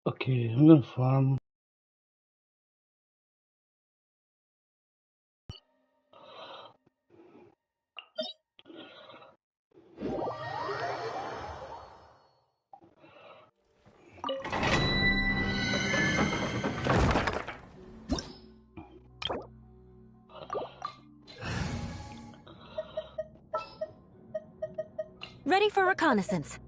Okay, I'm gonna farm. Ready for reconnaissance.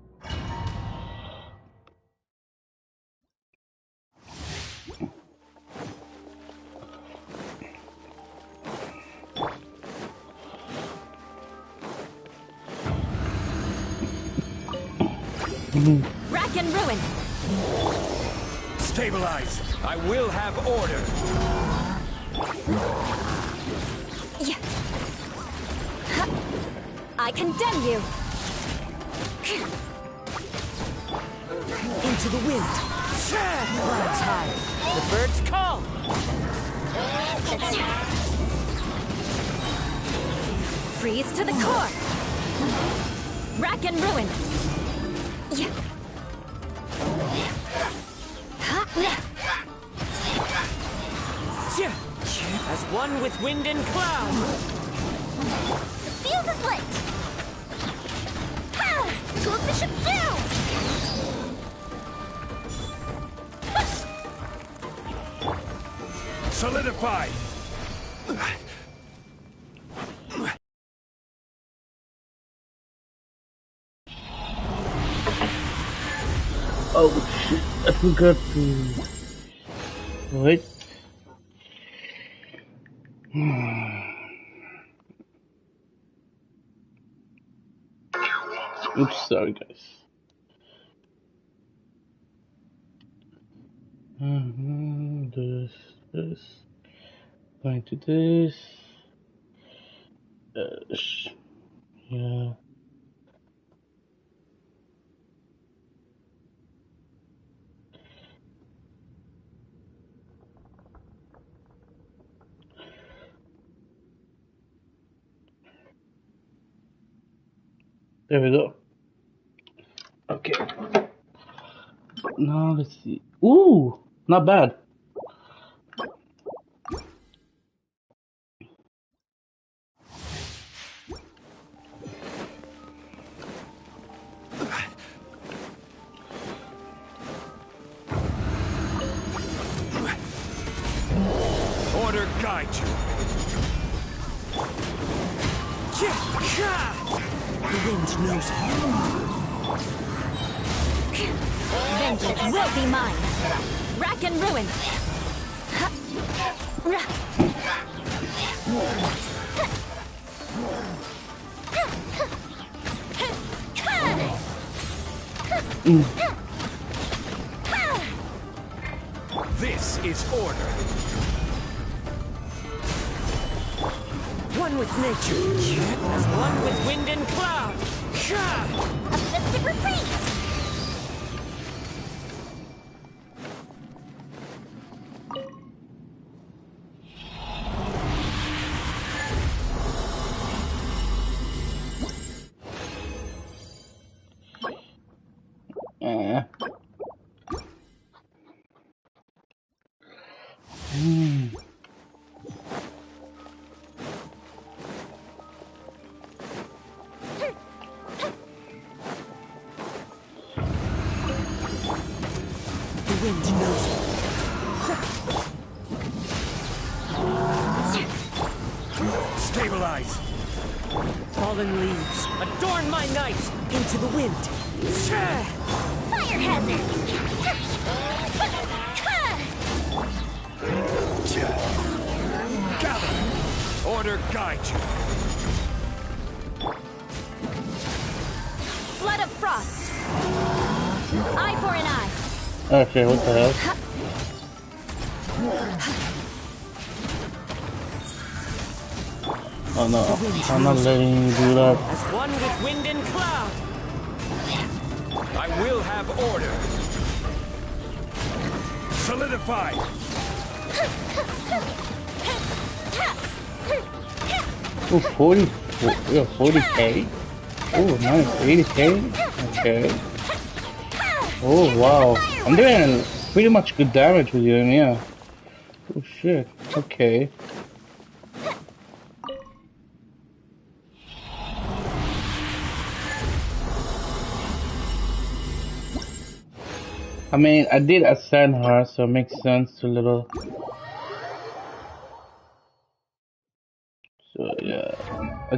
Rack and ruin. Stabilize. I will have order. Yeah. Ha. I condemn you. Into the wind. Clouds high. The birds call. Freeze to the core. Rack and ruin. Yeah. As one with wind and cloud. The fuse is lit. Ha! Close the ship down. Solidify. Oh shit, I forgot to wait. Oops, sorry guys. This, going to this. Yeah. There we go. Okay. Now let's see. Ooh, not bad. Order guide you. The wind knows it. Vengeance will be mine. Rack and ruin. This is order. One with nature. As one with wind and cloud. A festive reprise. The wind knows it. Stabilize. Fallen leaves. Adorn my night. Into the wind. Fire hazard. Gather. Order guide you. Flood of frost. Eye for an eye. Okay, what the hell? Oh no, I'm not letting you do that. As one with wind and cloud. I will have order. Solidified. Oh, 40, yeah, 40k. Oh, nice, 80k. Okay. Oh, wow. I'm doing pretty much good damage with you, yeah. Oh, shit. Okay. I mean, I did ascend her, so it makes sense to little. So, yeah. I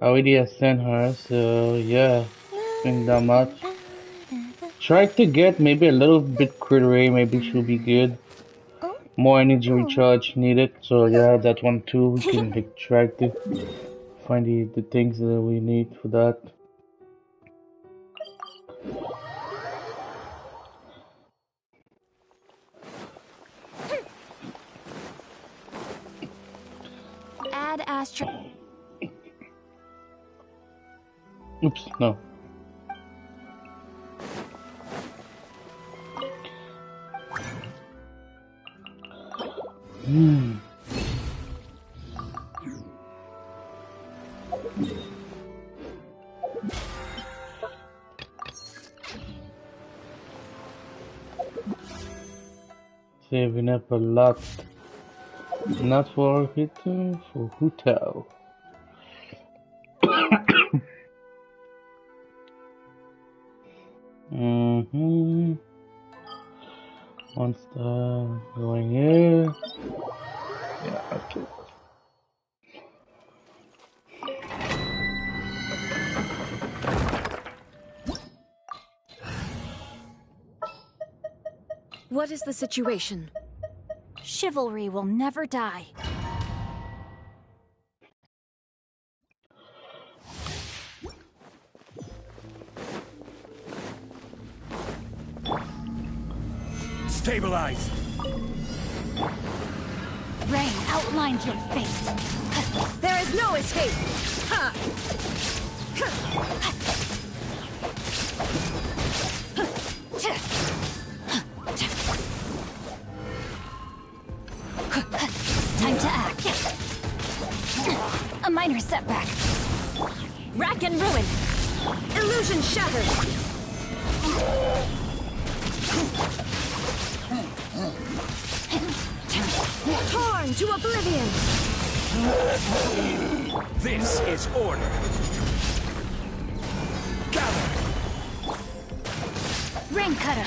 already ascend her, so yeah. Ain't that much. Try to get maybe a little bit crit rate, maybe she'll be good. More energy recharge needed, so yeah, that one too. We can like, try to find the things that we need for that. Add Astro. Oops, no. Saving up a lot. Not for Hito, for hotel. One star going here. Yeah, okay. What is the situation? Chivalry will never die. Stabilize. Rain outlines your fate. There is no escape! Ha! Time to act. A minor setback. Rack and ruin. Illusion shattered! Torn to oblivion! This is order. Gather. Rain cutter.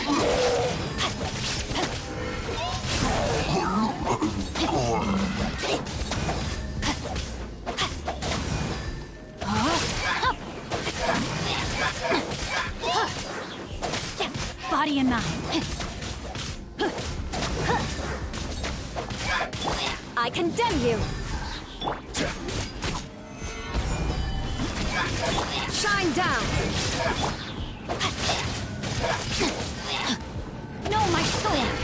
Body and mind. I condemn you. Shine down! Know my sword.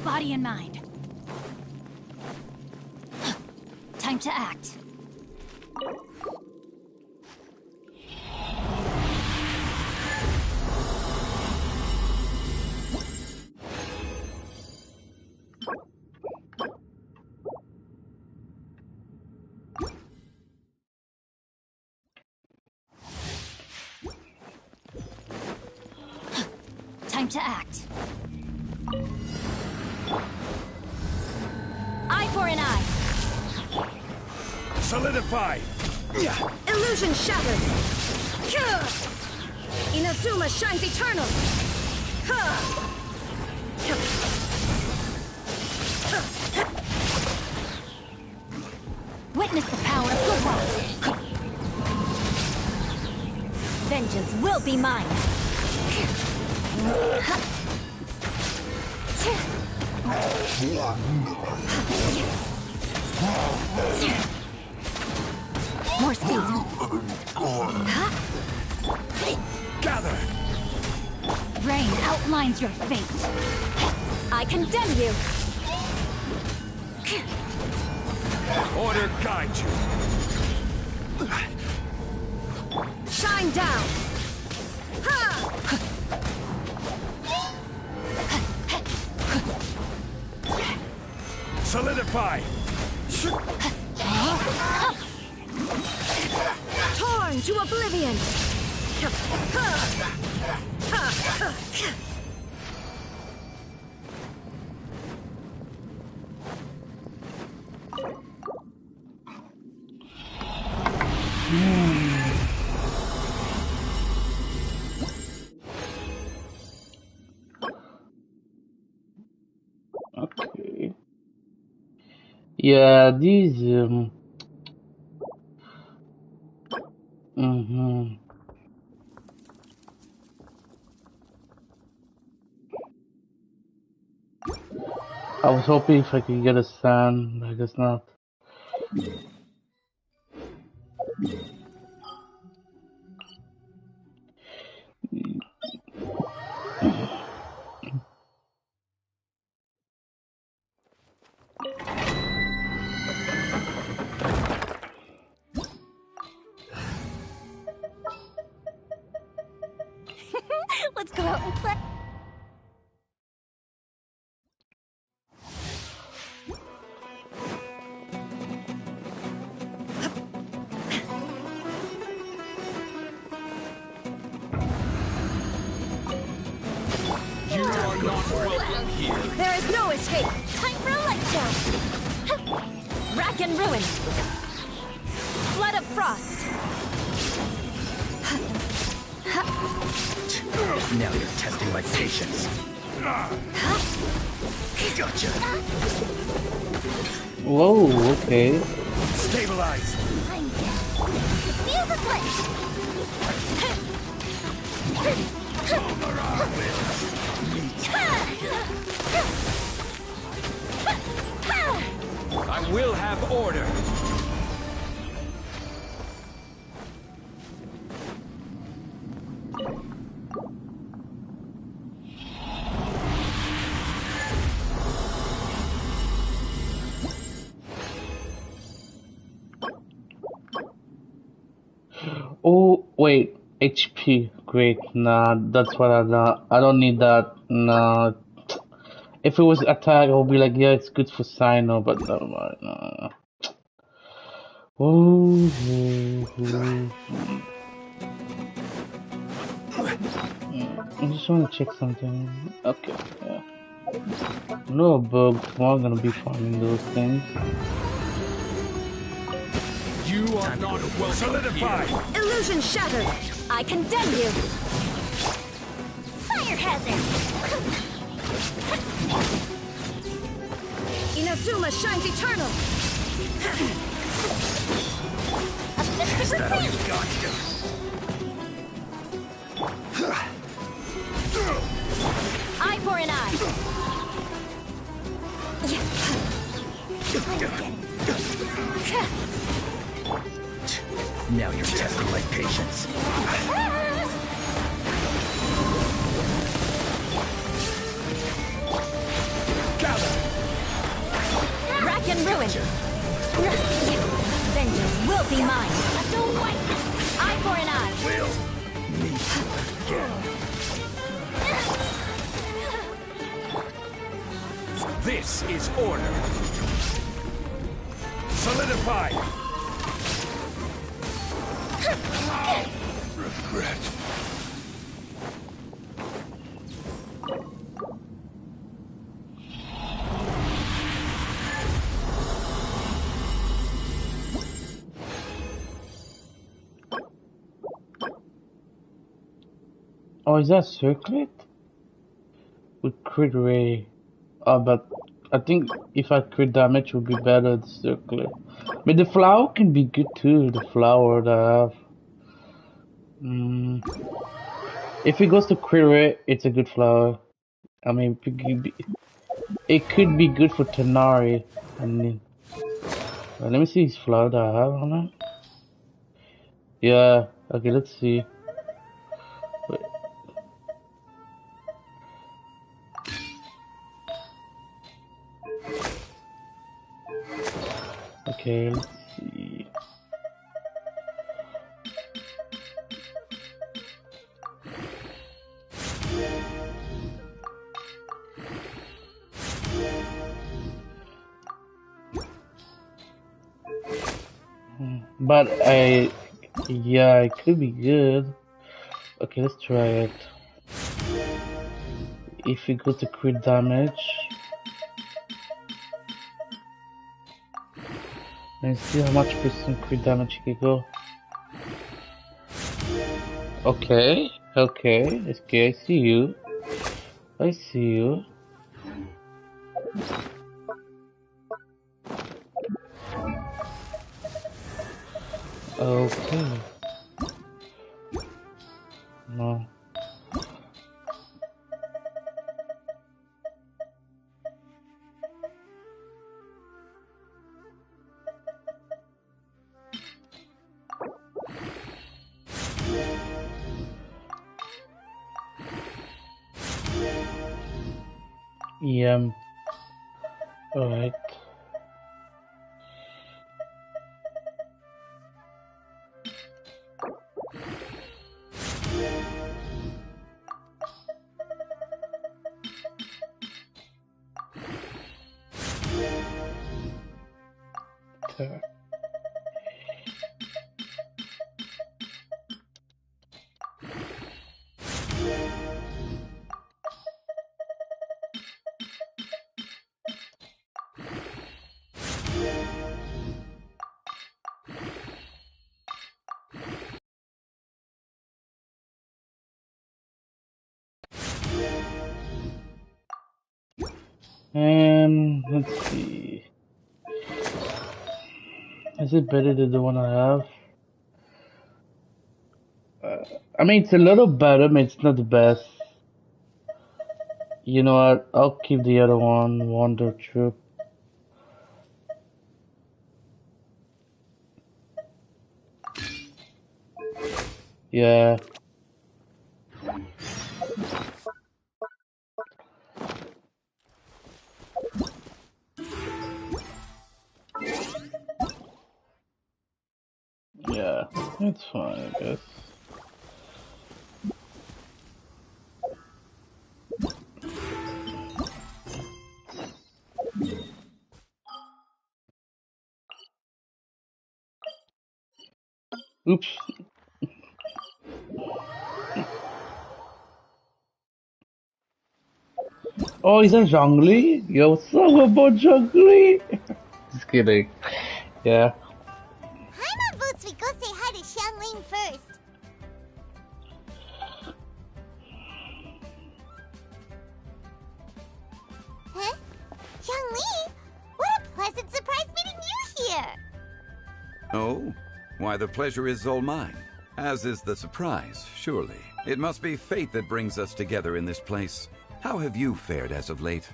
Body and mind. Time to act. Time to act. Eye for an eye. Solidify. Illusion shattered! Inazuma shines eternal! Witness the power of good luck. Vengeance will be mine. More speed. Gather. Rain outlines your fate. I condemn you. Order guide you. Solidify! Torn to oblivion! Okay. Yeah, these mhm. I was hoping if I could get a sand, I guess not. Let's go out and play. You are not welcome here. There is no escape. Time for a letdown. Rack and ruin. Flood of frost. Now you're testing my patience. Gotcha. Whoa, okay. Stabilize! I'm dead. Fuse is lit. I will have order! Oh, wait. HP. Great. Nah, that's what I don't need that. Nah. If it was attack, I would be like, yeah, it's good for Sino, but never mind. Nah. Oh, I just want to check something. Okay, yeah. No bug. Tomorrow I'm gonna be farming those things. You are not welcome. Solidify! Illusion shattered. I condemn you. Fire hazard. Inazuma shines eternal. A fist of retreat. Eye for an eye. Now you're testing my patience. Gather! Rack and ruin. Vengeance will be mine. Don't fight. Eye for an eye. Will meet again. This is order! Solidify! Regret. Oh, is that circlet? With crit ray. But I think if I crit damage would be better the circlet. But the flower can be good too, the flower that I have. If it goes to crit rate, it's a good flower. I mean, it could be good for Tanari. I mean, let me see his flower that I have on it. Yeah, okay, let's see. Wait. Okay, let's see. But yeah, it could be good. Okay, let's try it. If we go to crit damage, let's see how much percent crit damage he can go. Okay, okay, I see you. I see you. Okay. No. EM. Alright. There. Let's see. Is it better than the one I have? I mean, it's a little better, but it's not the best. You know what? I'll keep the other one, Wonder Troop. Yeah. Yeah, it's fine, I guess. Oops. Oh, is that Zhongli? Yo, what's up about Zhongli? Just kidding. Yeah. Paimon votes we go say hi to Xiangling first. Huh? Xiangling? What a pleasant surprise meeting you here! Oh? Why, the pleasure is all mine. As is the surprise, surely. It must be fate that brings us together in this place. How have you fared as of late?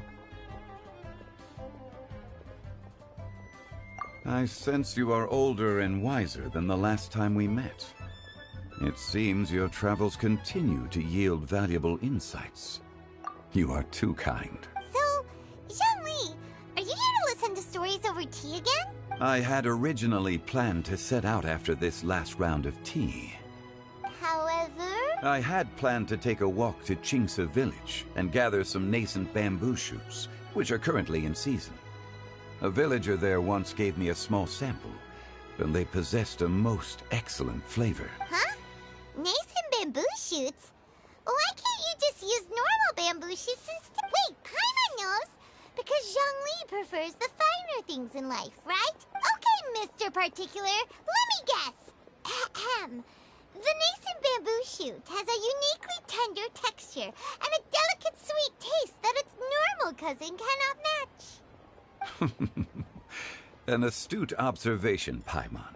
I sense you are older and wiser than the last time we met. It seems your travels continue to yield valuable insights. You are too kind. So, Xiangli, are you here to listen to stories over tea again? I had originally planned to set out after this last round of tea. However... I had planned to take a walk to Qingce village and gather some nascent bamboo shoots, which are currently in season. A villager there once gave me a small sample, and they possessed a most excellent flavor. Huh? Nascent bamboo shoots? Why can't you just use normal bamboo shoots instead? Wait, Paimon knows! Because Zhongli prefers the finer things in life, right? Okay, Mr. Particular, let me guess. Ahem. The nascent bamboo shoot has a uniquely tender texture and a delicate sweet taste that its normal cousin cannot match. An astute observation, Paimon.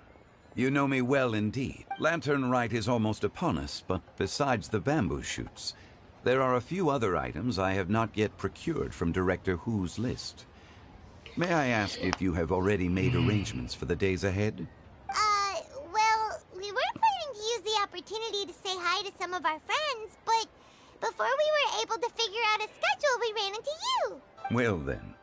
You know me well indeed. Lantern Rite is almost upon us, but besides the bamboo shoots, there are a few other items I have not yet procured from Director Hu's list. May I ask if you have already made arrangements for the days ahead? Well, we were planning to use the opportunity to say hi to some of our friends, but before we were able to figure out a schedule, we ran into you. Well then,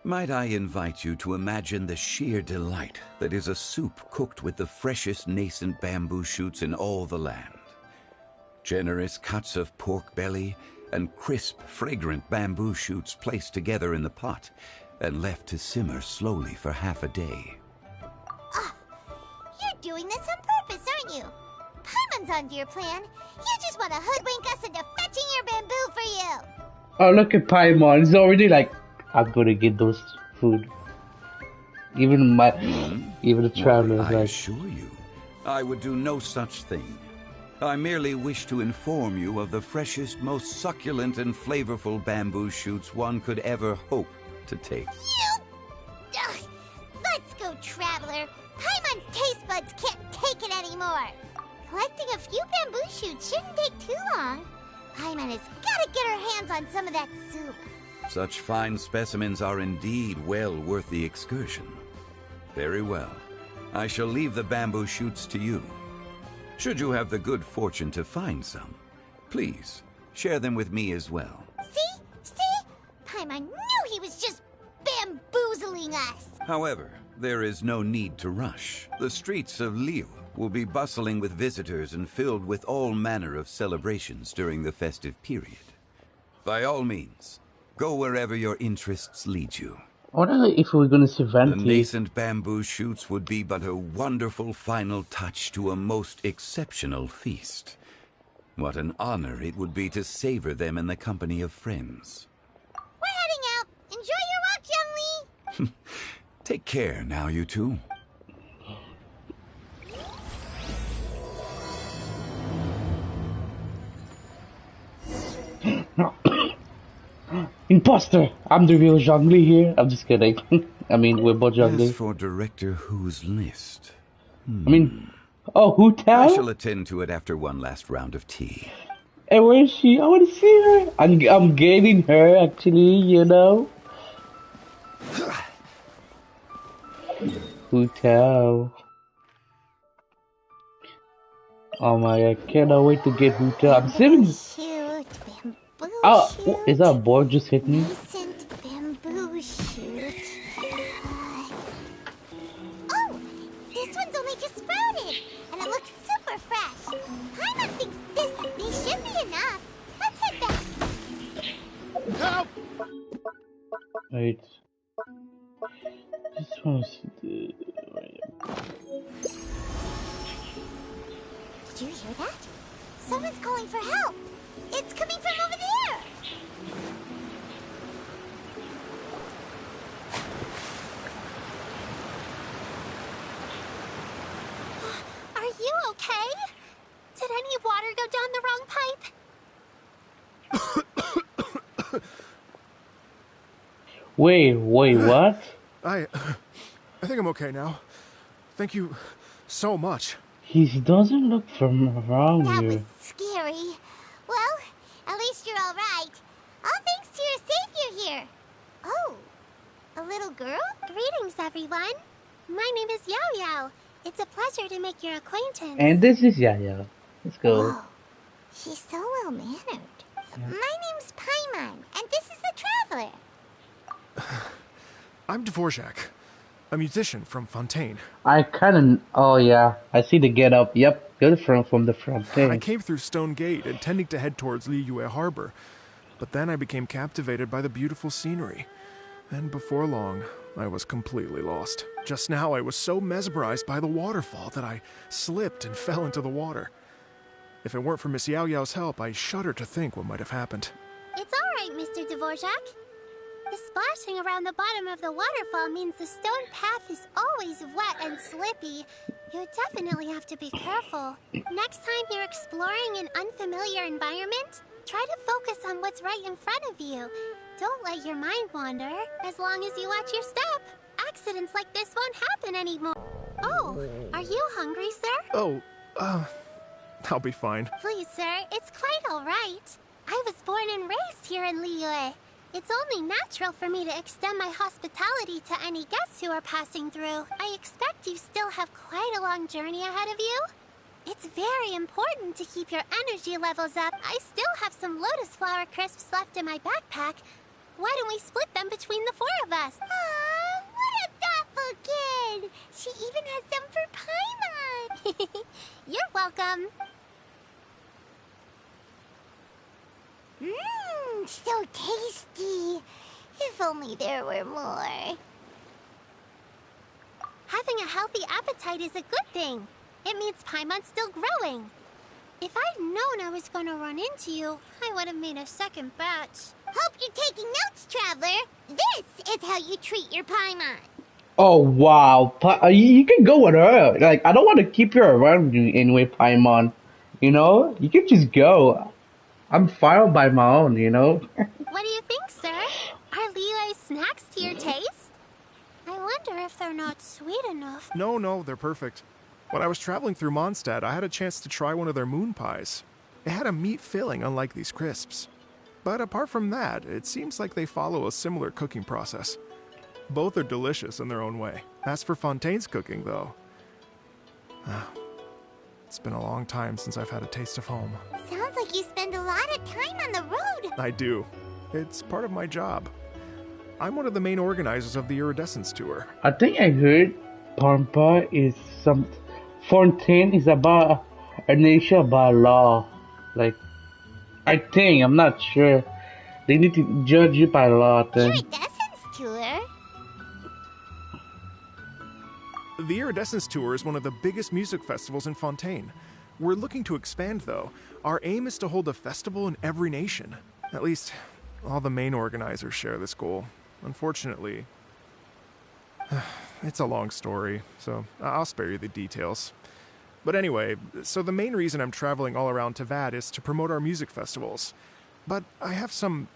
might I invite you to imagine the sheer delight that is a soup cooked with the freshest nascent bamboo shoots in all the land. Generous cuts of pork belly and crisp, fragrant bamboo shoots placed together in the pot and left to simmer slowly for half a day. You're doing this on purpose, aren't you? Paimon's onto your plan. You just want to hoodwink us into fetching your bamboo for you. Oh, look at Paimon. He's already like, I'm gonna get those food. Even the traveler is Why, I like, assure you, I would do no such thing. I merely wish to inform you of the freshest, most succulent and flavorful bamboo shoots one could ever hope to take. Ugh. Let's go, traveler. Paimon's taste buds can't take it anymore. Collecting a few bamboo shoots shouldn't take too long. Paimon has got to get her hands on some of that soup. Such fine specimens are indeed well worth the excursion. Very well. I shall leave the bamboo shoots to you. Should you have the good fortune to find some, please share them with me as well. See? Paimon knew he was just bamboozling us. However, there is no need to rush. The streets of Liyue will be bustling with visitors and filled with all manner of celebrations during the festive period. By all means, go wherever your interests lead you. I wonder if we're gonna see The Venti. nascent bamboo shoots would be but a wonderful final touch to a most exceptional feast. What an honor it would be to savor them in the company of friends. We're heading out. Enjoy your walk, Young Lee. Take care now, you two. Imposter! I'm the real Zhongli here. I'm just kidding. I mean, we're both As Zhongli. for Director Who's list, Oh, Hu I Tao? shall attend to it after one last round of tea. Hey, where is she? I want to see her. I'm gaining her, actually, you know? Hu Tao. Oh my god, cannot wait to get Hu Tao. I'm saving. Shoot, bamboo Oh, shoot. is that a board just hit me? Nascent bamboo shoot. Oh, this one's only just sprouted, and it looks super fresh. Paimon thinks these should be enough. Let's head back. Help! Wait. Just want to see the. Did you hear that? Someone's calling for help. It's coming from over there. Are you okay? Did any water go down the wrong pipe? Wait, what? I think I'm okay now. Thank you so much. He doesn't look from around That was here. scary. Well, at least you're all right. All thanks to your savior here. Oh, a little girl? Greetings, everyone. My name is Yao Yao. It's a pleasure to make your acquaintance. And this is Yaya. Let's go. Whoa, she's so well-mannered. My name's Paimon, and this is the Traveler. I'm Dvorak, a musician from Fontaine. I kind of. Oh yeah, I see the get up. Yep, good from the front. I Thing. came through Stone Gate, intending to head towards Liyue Harbor, but then I became captivated by the beautiful scenery. And before long, I was completely lost. Just now, I was so mesmerized by the waterfall that I slipped and fell into the water. If it weren't for Miss Yao Yao's help, I shudder to think what might have happened. It's all right, Mr. Dvorak. The splashing around the bottom of the waterfall means the stone path is always wet and slippy. You definitely have to be careful. Next time you're exploring an unfamiliar environment, try to focus on what's right in front of you. Don't let your mind wander, as long as you watch your step. Accidents like this won't happen anymore. Oh, are you hungry, sir? Oh, I'll be fine. Please, sir, it's quite all right. I was born and raised here in Liyue. It's only natural for me to extend my hospitality to any guests who are passing through. I expect you still have quite a long journey ahead of you. It's very important to keep your energy levels up. I still have some lotus flower crisps left in my backpack. Why don't we split them between the four of us? Aw, what a thoughtful kid! She even has some for Paimon! You're welcome. Mmm, so tasty. If only there were more. Having a healthy appetite is a good thing. It means Paimon's still growing. If I'd known I was gonna run into you, I would have made a second batch. Hope you're taking notes, Traveler. This is how you treat your Paimon. Oh wow, you can go with her. Like I don't want to keep you around you anyway, Paimon. You know, you can just go. I'm fine by my own. You know. What do you think, sir? Are Leela's snacks to your taste? I wonder if they're not sweet enough. No, they're perfect. When I was traveling through Mondstadt, I had a chance to try one of their moon pies. It had a meat filling, unlike these crisps. But apart from that, it seems like they follow a similar cooking process. Both are delicious in their own way. As for Fontaine's cooking, though, it's been a long time since I've had a taste of home. Sounds like you spend a lot of time on the road. I do. It's part of my job. I'm one of the main organizers of the Iridescence Tour. I think I heard Pampa is some. Fontaine is about a nation by law. Like, I think, I'm not sure. They need to judge you by law, I think. Iridescence Tour? The Iridescence Tour is one of the biggest music festivals in Fontaine. We're looking to expand, though. Our aim is to hold a festival in every nation. At least, all the main organizers share this goal. Unfortunately, it's a long story, so I'll spare you the details. But anyway, so the main reason I'm traveling all around Tavad is to promote our music festivals. But I have some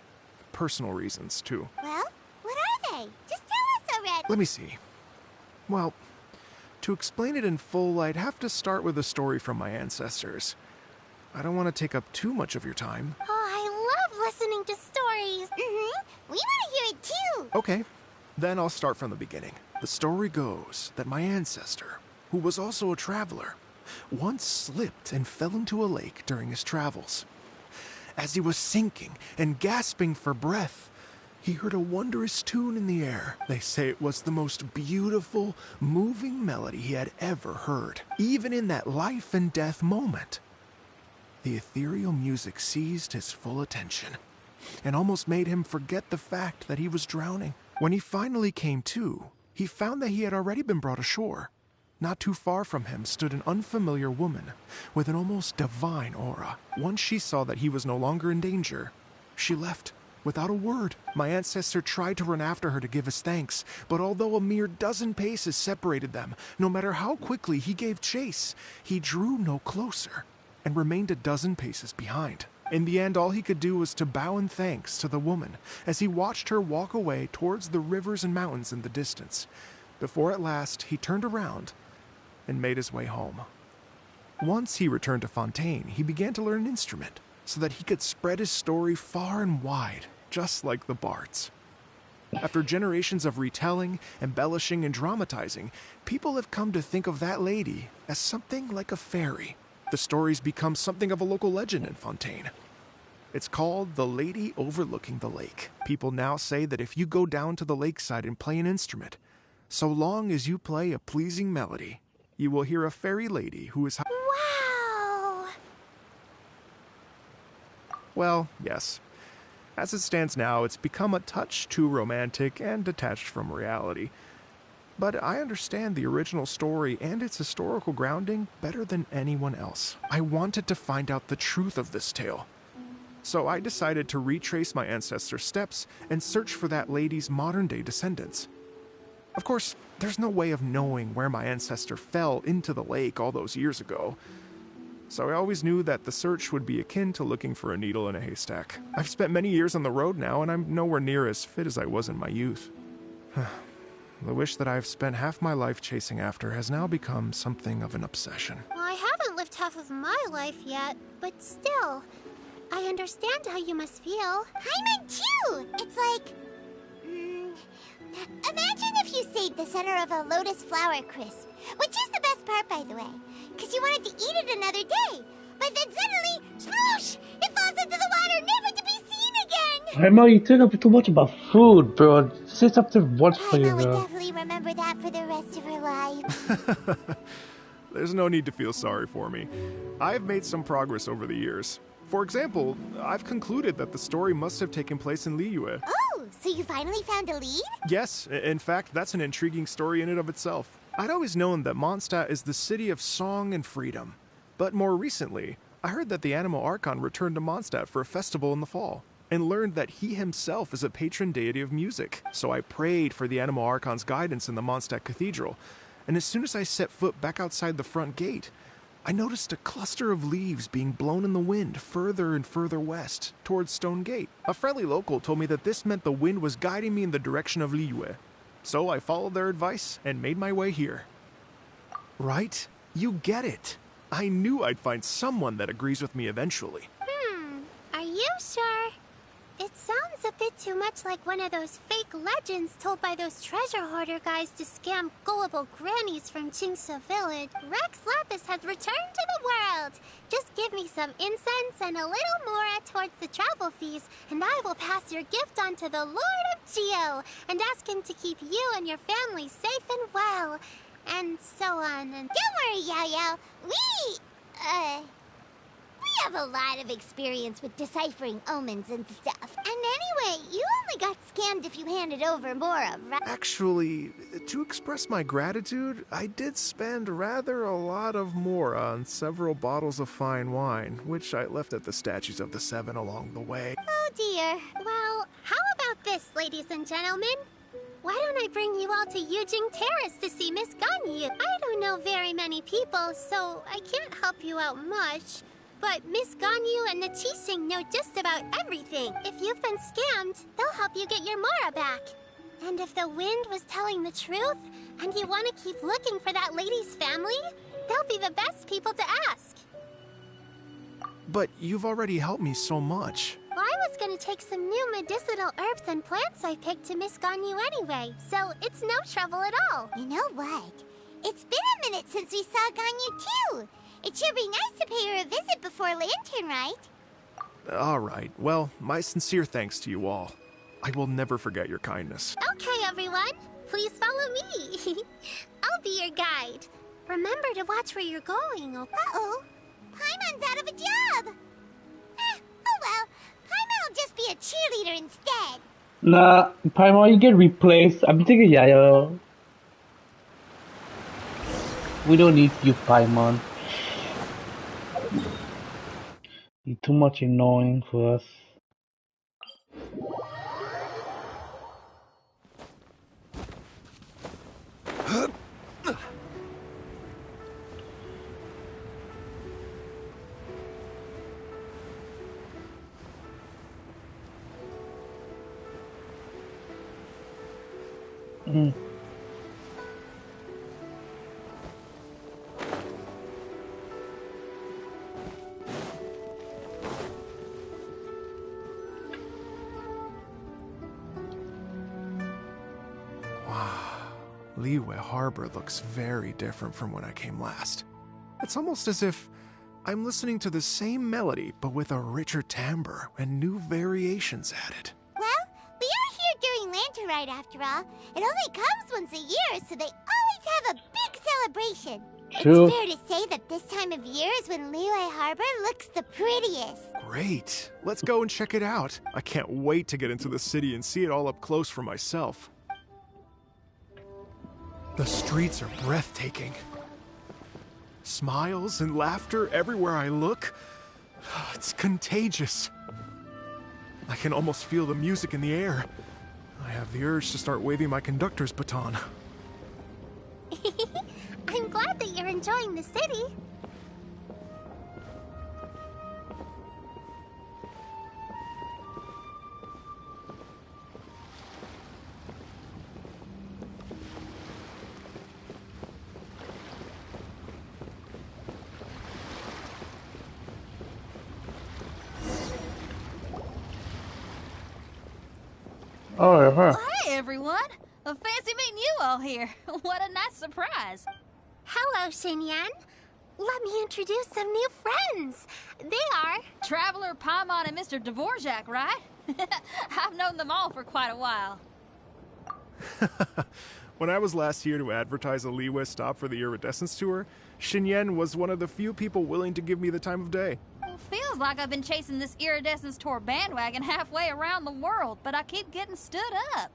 personal reasons, too. Well, what are they? Just tell us already. Let me see. Well, to explain it in full, I'd have to start with a story from my ancestors. I don't want to take up too much of your time. Oh, I love listening to stories. We want to hear it too. Okay, then I'll start from the beginning. The story goes that my ancestor, who was also a traveler, once slipped and fell into a lake during his travels. As he was sinking and gasping for breath, he heard a wondrous tune in the air. They say it was the most beautiful, moving melody he had ever heard. Even in that life and death moment, the ethereal music seized his full attention and almost made him forget the fact that he was drowning. When he finally came to, he found that he had already been brought ashore. Not too far from him stood an unfamiliar woman with an almost divine aura. Once she saw that he was no longer in danger, she left without a word. My ancestor tried to run after her to give his thanks, but although a mere dozen paces separated them, no matter how quickly he gave chase, he drew no closer and remained a dozen paces behind. In the end, all he could do was to bow in thanks to the woman as he watched her walk away towards the rivers and mountains in the distance, before at last he turned around and made his way home. Once he returned to Fontaine, he began to learn an instrument so that he could spread his story far and wide, just like the bards. After generations of retelling, embellishing, and dramatizing, people have come to think of that lady as something like a fairy. The story's become something of a local legend in Fontaine. It's called The Lady Overlooking the Lake. People now say that if you go down to the lakeside and play an instrument, so long as you play a pleasing melody, you will hear a fairy lady who is... Wow! Well, yes. As it stands now, it's become a touch too romantic and detached from reality. But I understand the original story and its historical grounding better than anyone else. I wanted to find out the truth of this tale. So I decided to retrace my ancestors' steps and search for that lady's modern-day descendants. Of course, there's no way of knowing where my ancestor fell into the lake all those years ago. So I always knew that the search would be akin to looking for a needle in a haystack. I've spent many years on the road now, and I'm nowhere near as fit as I was in my youth. The wish that I've spent half my life chasing after has now become something of an obsession. Well, I haven't lived half of my life yet, but still, I understand how you must feel. Paimon too! It's like... imagine if you saved the center of a lotus flower crisp, which is the best part, by the way, because you wanted to eat it another day. But then suddenly, sploosh! It falls into the water, never to be seen again! Hey, Mo, you think up too much about food, bro. Say something once for you, Paimon would bro. definitely remember that for the rest of her life. There's no need to feel sorry for me. I have made some progress over the years. For example, I've concluded that the story must have taken place in Liyue. Oh, so you finally found a lead? Yes, in fact, that's an intriguing story in and of itself. I'd always known that Mondstadt is the city of song and freedom. But more recently, I heard that the Anemo Archon returned to Mondstadt for a festival in the fall, and learned that he himself is a patron deity of music. So I prayed for the Anemo Archon's guidance in the Mondstadt Cathedral, and as soon as I set foot back outside the front gate, I noticed a cluster of leaves being blown in the wind further and further west, towards Stone Gate. A friendly local told me that this meant the wind was guiding me in the direction of Liyue. So I followed their advice and made my way here. Right? You get it. I knew I'd find someone that agrees with me eventually. Are you sure? It sounds a bit too much like one of those fake legends told by those treasure hoarder guys to scam gullible grannies from Jingsa Village. Rex Lapis has returned to the world. Just give me some incense and a little more towards the travel fees, and I will pass your gift on to the Lord of Geo and ask him to keep you and your family safe and well. And so on. And don't worry, Yao-Yao. We have a lot of experience with deciphering omens and stuff. And anyway, you only got scammed if you handed over Mora, right? Actually, to express my gratitude, I did spend rather a lot of Mora on several bottles of fine wine, which I left at the Statues of the Seven along the way. Oh dear. Well, how about this, ladies and gentlemen? Why don't I bring you all to Yujing Terrace to see Miss Ganyu? I don't know very many people, so I can't help you out much. But Miss Ganyu and the Qixing know just about everything. If you've been scammed, they'll help you get your Mora back. And if the wind was telling the truth, and you want to keep looking for that lady's family, they'll be the best people to ask. But you've already helped me so much. Well, I was going to take some new medicinal herbs and plants I picked to Miss Ganyu anyway, so it's no trouble at all. You know what? It's been a minute since we saw Ganyu too. It should be nice to pay her a visit before Lantern, right? All right. Well, my sincere thanks to you all. I will never forget your kindness. Okay, everyone. Please follow me. I'll be your guide. Remember to watch where you're going, okay? Uh-oh. Paimon's out of a job. Oh well. Paimon will just be a cheerleader instead. Nah, Paimon, you get replaced. I'm thinking Yayo. We don't need you, Paimon. You're too much annoying for us. Liyue Harbor looks very different from when I came last. It's almost as if I'm listening to the same melody, but with a richer timbre and new variations added. Well, we are here during Lantern Rite after all. It only comes once a year, so they always have a big celebration. True. It's fair to say that this time of year is when Liyue Harbor looks the prettiest. Great. Let's go and check it out. I can't wait to get into the city and see it all up close for myself. The streets are breathtaking. Smiles and laughter everywhere I look. It's contagious. I can almost feel the music in the air. I have the urge to start waving my conductor's baton. I'm glad that you're enjoying the city. Oh, huh. Hey, everyone. Fancy meeting you all here. What a nice surprise. Hello, Xinyan. Let me introduce some new friends. They are... Traveler, Paimon, and Mr. Dvorak, right? I've known them all for quite a while. When I was last here to advertise a Liyue stop for the Iridescence Tour, Xinyan was one of the few people willing to give me the time of day. Well, feels like I've been chasing this Iridescence Tour bandwagon halfway around the world, but I keep getting stood up.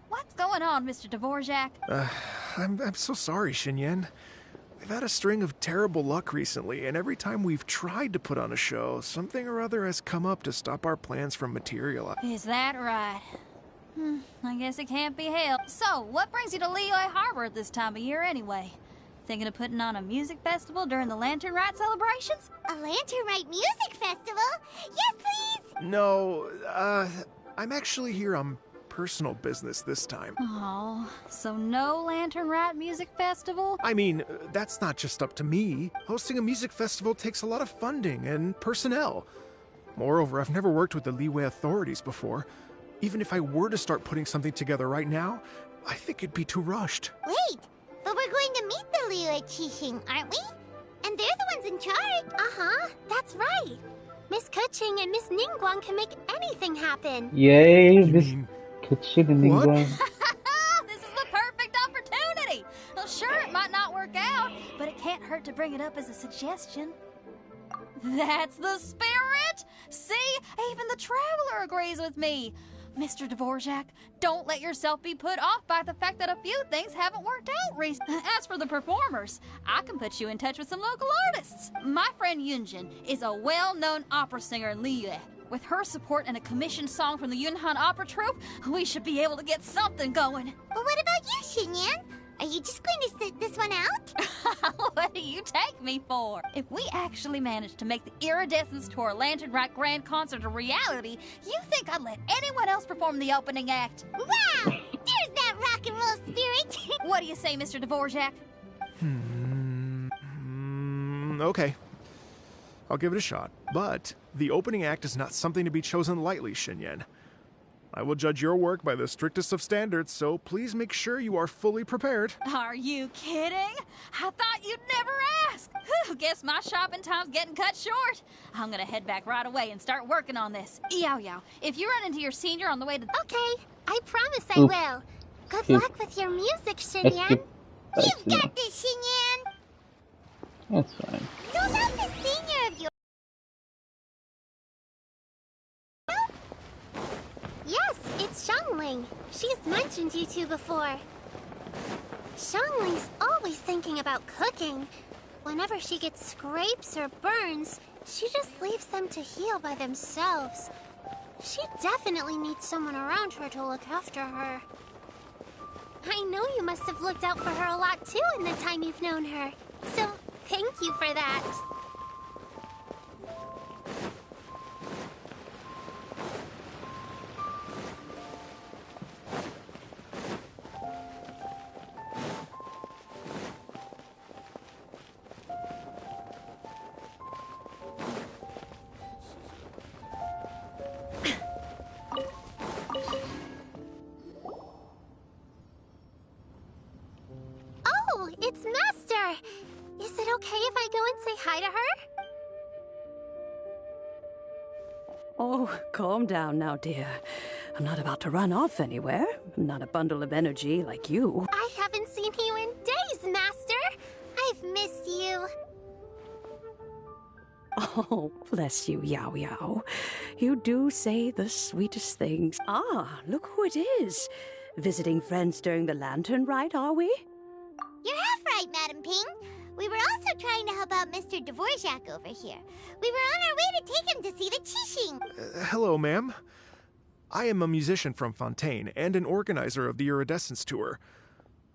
What's going on, Mr. Dvorak? I'm so sorry, Xinyan. We've had a string of terrible luck recently, and every time we've tried to put on a show, something or other has come up to stop our plans from materializing. Is that right? I guess it can't be helped. So, what brings you to Liyue Harbor at this time of year anyway? Thinking of putting on a music festival during the Lantern Rite celebrations? A Lantern Rite music festival? Yes, please! No, I'm actually here on personal business this time. Oh, so no Lantern Rite music festival? I mean, that's not just up to me. Hosting a music festival takes a lot of funding and personnel. Moreover, I've never worked with the Liyue authorities before. Even if I were to start putting something together right now, I think it'd be too rushed. Wait, but we're going to meet the Liyue Qixing, aren't we? And they're the ones in charge. Uh-huh, that's right. Miss Keqing and Miss Ningguang can make anything happen. Yay, You this mean, kitchen and what? Ningguang. This is the perfect opportunity! Well, sure, it might not work out, but it can't hurt to bring it up as a suggestion. That's the spirit! See, even the Traveler agrees with me. Mr. Dvorak, don't let yourself be put off by the fact that a few things haven't worked out recently. As for the performers, I can put you in touch with some local artists. My friend Yunjin is a well-known opera singer in Liyue. With her support and a commissioned song from the Yunhan Opera Troupe, we should be able to get something going. But what about you, Xinyan? Are you just going to sit this one out? What do you take me for? If we actually manage to make the Iridescence Tour Lantern Rite Grand Concert a reality, you think I'd let anyone else perform the opening act? Wow! There's that rock and roll spirit! What do you say, Mr. Dvorak? Okay. I'll give it a shot. But the opening act is not something to be chosen lightly, Xinyan. I will judge your work by the strictest of standards, so please make sure you are fully prepared. Are you kidding? I thought you'd never ask. Whew, guess my shopping time's getting cut short. I'm gonna head back right away and start working on this. Yao Yao, if you run into your senior on the way to... Okay, I promise I Oops. will. Good Skip. luck with your music, I Xinyan. skipped. You've got this, Xinyan! That's fine. So about the senior of your... Yes, it's Xiangling. She's mentioned you two before. Xiangling's always thinking about cooking. Whenever she gets scrapes or burns, she just leaves them to heal by themselves. She definitely needs someone around her to look after her. I know you must have looked out for her a lot too in the time you've known her. So, thank you for that. Oh, it's Master! Is it okay if I go and say hi to her? Oh, calm down now, dear. I'm not about to run off anywhere. I'm not a bundle of energy like you. I haven't seen you in days, Master! I've missed you. Oh, bless you, Yao Yao. You do say the sweetest things. Ah, look who it is. Visiting friends during the Lantern Rite, are we? You're half right, Madam Ping. We were also trying to help out Mr. Dvorak over here. We were on our way to take him to see the Qixing. Hello, ma'am. I am a musician from Fontaine and an organizer of the Iridescence Tour.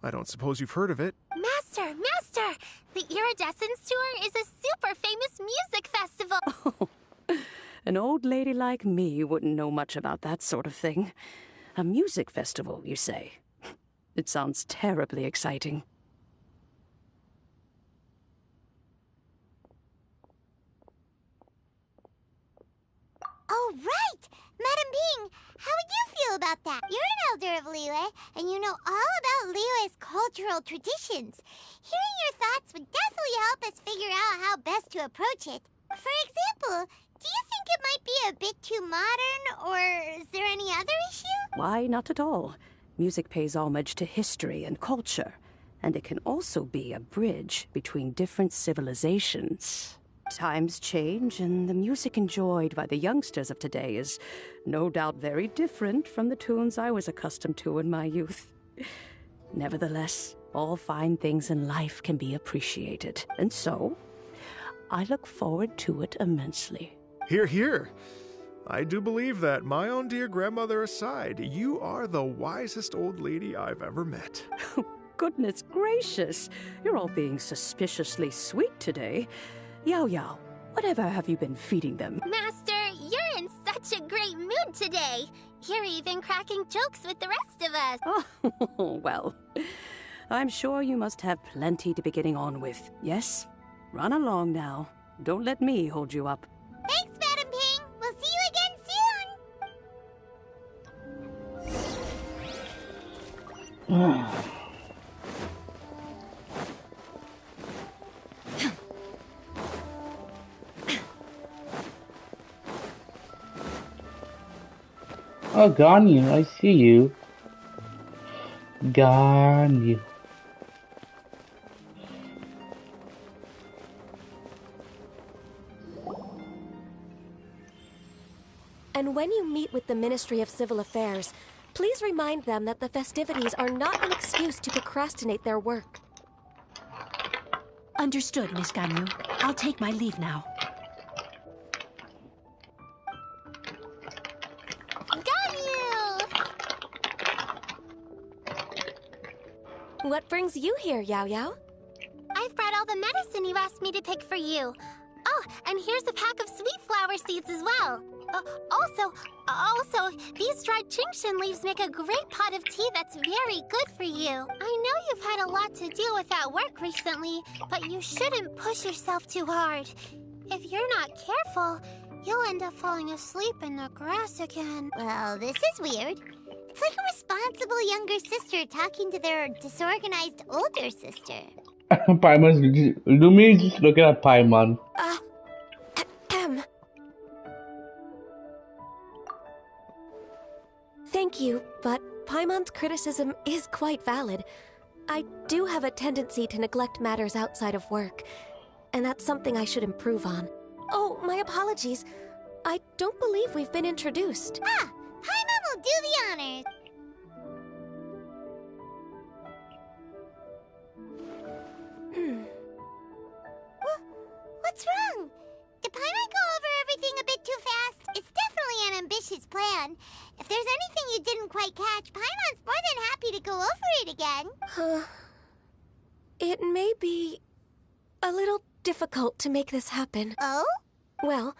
I don't suppose you've heard of it. Master! Master! The Iridescence Tour is a super famous music festival! An old lady like me wouldn't know much about that sort of thing. A music festival, you say? It sounds terribly exciting. Oh, right! Madam Ping, how would you feel about that? You're an elder of Liyue, and you know all about Liyue's cultural traditions. Hearing your thoughts would definitely help us figure out how best to approach it. For example, do you think it might be a bit too modern, or is there any other issue? Why, not at all. Music pays homage to history and culture, and it can also be a bridge between different civilizations. Times change, and the music enjoyed by the youngsters of today is no doubt very different from the tunes I was accustomed to in my youth. Nevertheless, all fine things in life can be appreciated. And so, I look forward to it immensely. Hear, hear. I do believe that, my own dear grandmother aside, you are the wisest old lady I've ever met. Goodness gracious, you're all being suspiciously sweet today. Yao Yao, whatever have you been feeding them? Master, you're in such a great mood today. You're even cracking jokes with the rest of us. Oh, well, I'm sure you must have plenty to be getting on with. Yes? Run along now. Don't let me hold you up. Thanks, Madam Ping. We'll see you again soon. Oh, Ganyu, I see you. Ganyu. And when you meet with the Ministry of Civil Affairs, please remind them that the festivities are not an excuse to procrastinate their work. Understood, Miss Ganyu. I'll take my leave now. What brings you here, Yao Yao? I've brought all the medicine you asked me to pick for you. Oh, and here's a pack of sweet flower seeds as well. Also, these dried Genshin leaves make a great pot of tea that's very good for you. I know you've had a lot to deal with at work recently, but you shouldn't push yourself too hard. If you're not careful, you'll end up falling asleep in the grass again. Well, this is weird. It's like a responsible younger sister talking to their disorganized older sister. Paimon's Lumi's just looking at Paimon. Thank you, but Paimon's criticism is quite valid. I do have a tendency to neglect matters outside of work, and that's something I should improve on. Oh, my apologies. I don't believe we've been introduced. Ah, Paimon will do the honors. What's wrong? Did Paimon go over everything a bit too fast? It's definitely an ambitious plan. If there's anything you didn't quite catch, Paimon's more than happy to go over it again. It may be a little difficult to make this happen. Oh? Well,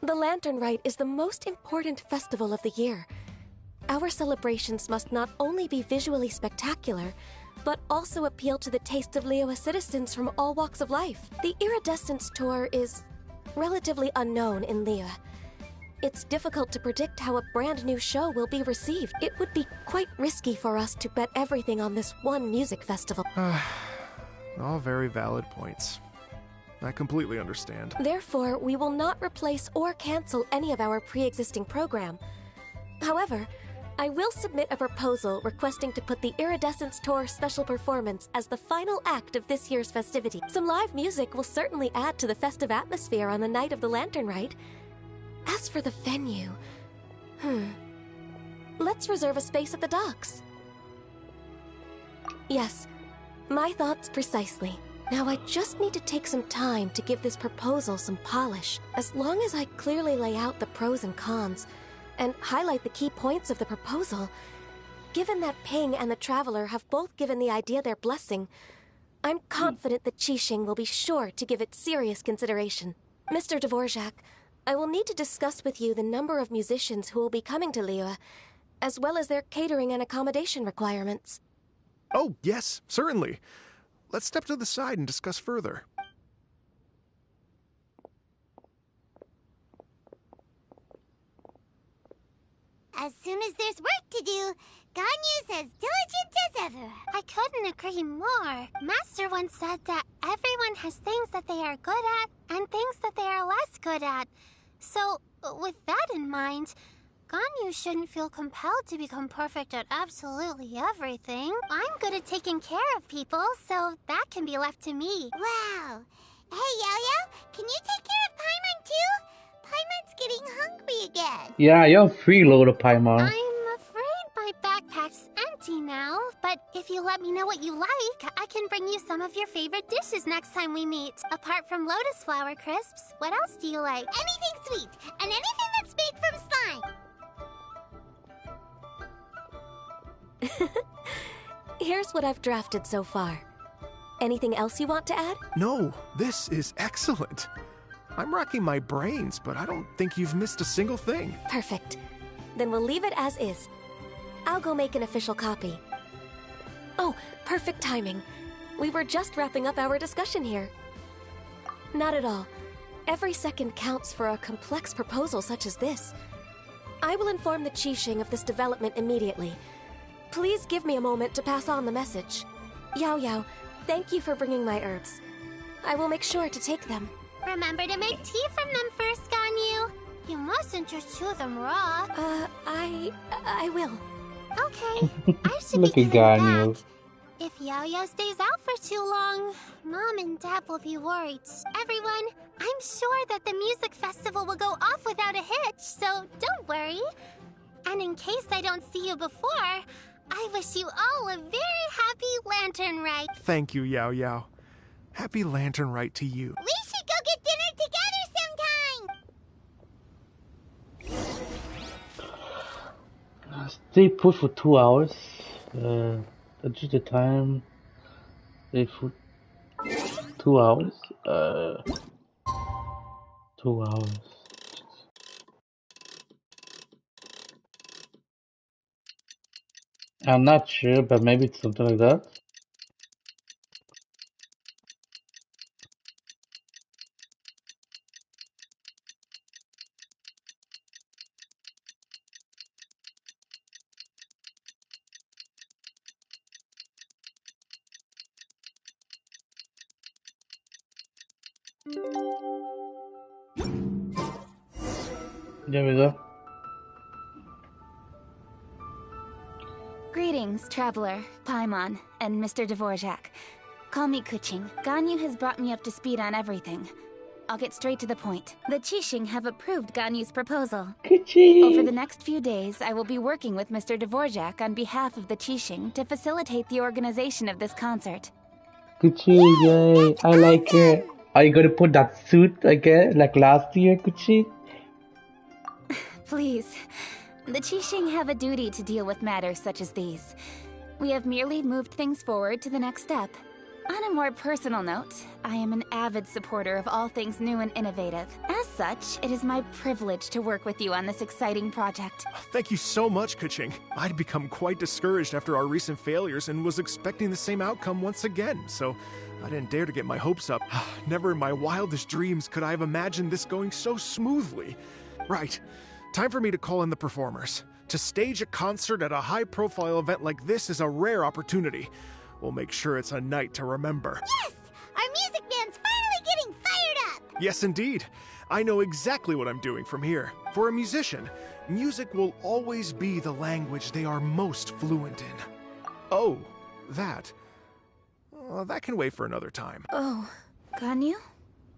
the Lantern Rite is the most important festival of the year. Our celebrations must not only be visually spectacular, but also appeal to the tastes of Liyue citizens from all walks of life. The Iridescence Tour is relatively unknown in Liyue. It's difficult to predict how a brand new show will be received. It would be quite risky for us to bet everything on this one music festival. All very valid points. I completely understand. Therefore, we will not replace or cancel any of our pre-existing program. However, I will submit a proposal requesting to put the Iridescence Tour special performance as the final act of this year's festivity. Some live music will certainly add to the festive atmosphere on the night of the Lantern Rite. As for the venue, let's reserve a space at the docks. Yes, my thoughts precisely. Now I just need to take some time to give this proposal some polish. As long as I clearly lay out the pros and cons, and highlight the key points of the proposal, given that Ping and the Traveler have both given the idea their blessing, I'm confident that Qixing will be sure to give it serious consideration. Mr. Dvorak, I will need to discuss with you the number of musicians who will be coming to Liyue, as well as their catering and accommodation requirements. Oh, yes, certainly. Let's step to the side and discuss further. As soon as there's work to do, Ganyu's as diligent as ever. I couldn't agree more. Master once said that everyone has things that they are good at and things that they are less good at. So, with that in mind, Ganyu shouldn't feel compelled to become perfect at absolutely everything. I'm good at taking care of people, so that can be left to me. Wow. Hey, Yao-Yao, can you take care of Paimon too? Paimon's getting hungry again. Yeah, you're freeloader, Paimon. I'm afraid my backpack's empty now, but if you let me know what you like, I favorite. Apart from lotus flower crisps, what else do you like? Anything sweet, and anything that's made from slime. Here's what I've drafted so far. Anything else you want to add? No, this is excellent. I'm racking my brains, but I don't think you've missed a single thing. Perfect. Then we'll leave it as is. I'll go make an official copy. Oh, perfect timing. We were just wrapping up our discussion here. Not at all. Every second counts for a complex proposal such as this. I will inform the Qixing of this development immediately. Please give me a moment to pass on the message. Yao Yao, thank you for bringing my herbs. I will make sure to take them. Remember to make tea from them first, Ganyu. You mustn't just chew them raw. I will. Okay, I should Look be at getting Ganyu. back. If Yao Yao stays out for too long, Mom and Dad will be worried. Everyone, I'm sure that the music festival will go off without a hitch, so don't worry. And in case I don't see you before, I wish you all a very happy Lantern Rite. Thank you, Yao Yao. Happy Lantern Rite to you. We should go get dinner together sometime. Stay put for 2 hours. Adjust the time. Stay put 2 hours. 2 hours. I'm not sure, but maybe it's something like that. There we go. Greetings, traveler, Paimon, and Mr. Dvorak. Call me Kuching. Ganyu has brought me up to speed on everything. I'll get straight to the point. The Qixing have approved Ganyu's proposal. Kuching! Over the next few days, I will be working with Mr. Dvorak on behalf of the Qixing to facilitate the organization of this concert. Kuching, yay! I like it. Are you gonna put that suit again, like last year, Kuching? Please. The Qixing have a duty to deal with matters such as these. We have merely moved things forward to the next step. On a more personal note, I am an avid supporter of all things new and innovative. As such, it is my privilege to work with you on this exciting project. Thank you so much, Kuching. I'd become quite discouraged after our recent failures and was expecting the same outcome once again, so I didn't dare to get my hopes up. Never in my wildest dreams could I have imagined this going so smoothly. Right. Time for me to call in the performers. To stage a concert at a high-profile event like this is a rare opportunity. We'll make sure it's a night to remember. Yes! Our music band's finally getting fired up! Yes, indeed. I know exactly what I'm doing from here. For a musician, music will always be the language they are most fluent in. Oh, that. That can wait for another time. Oh. Ganyu?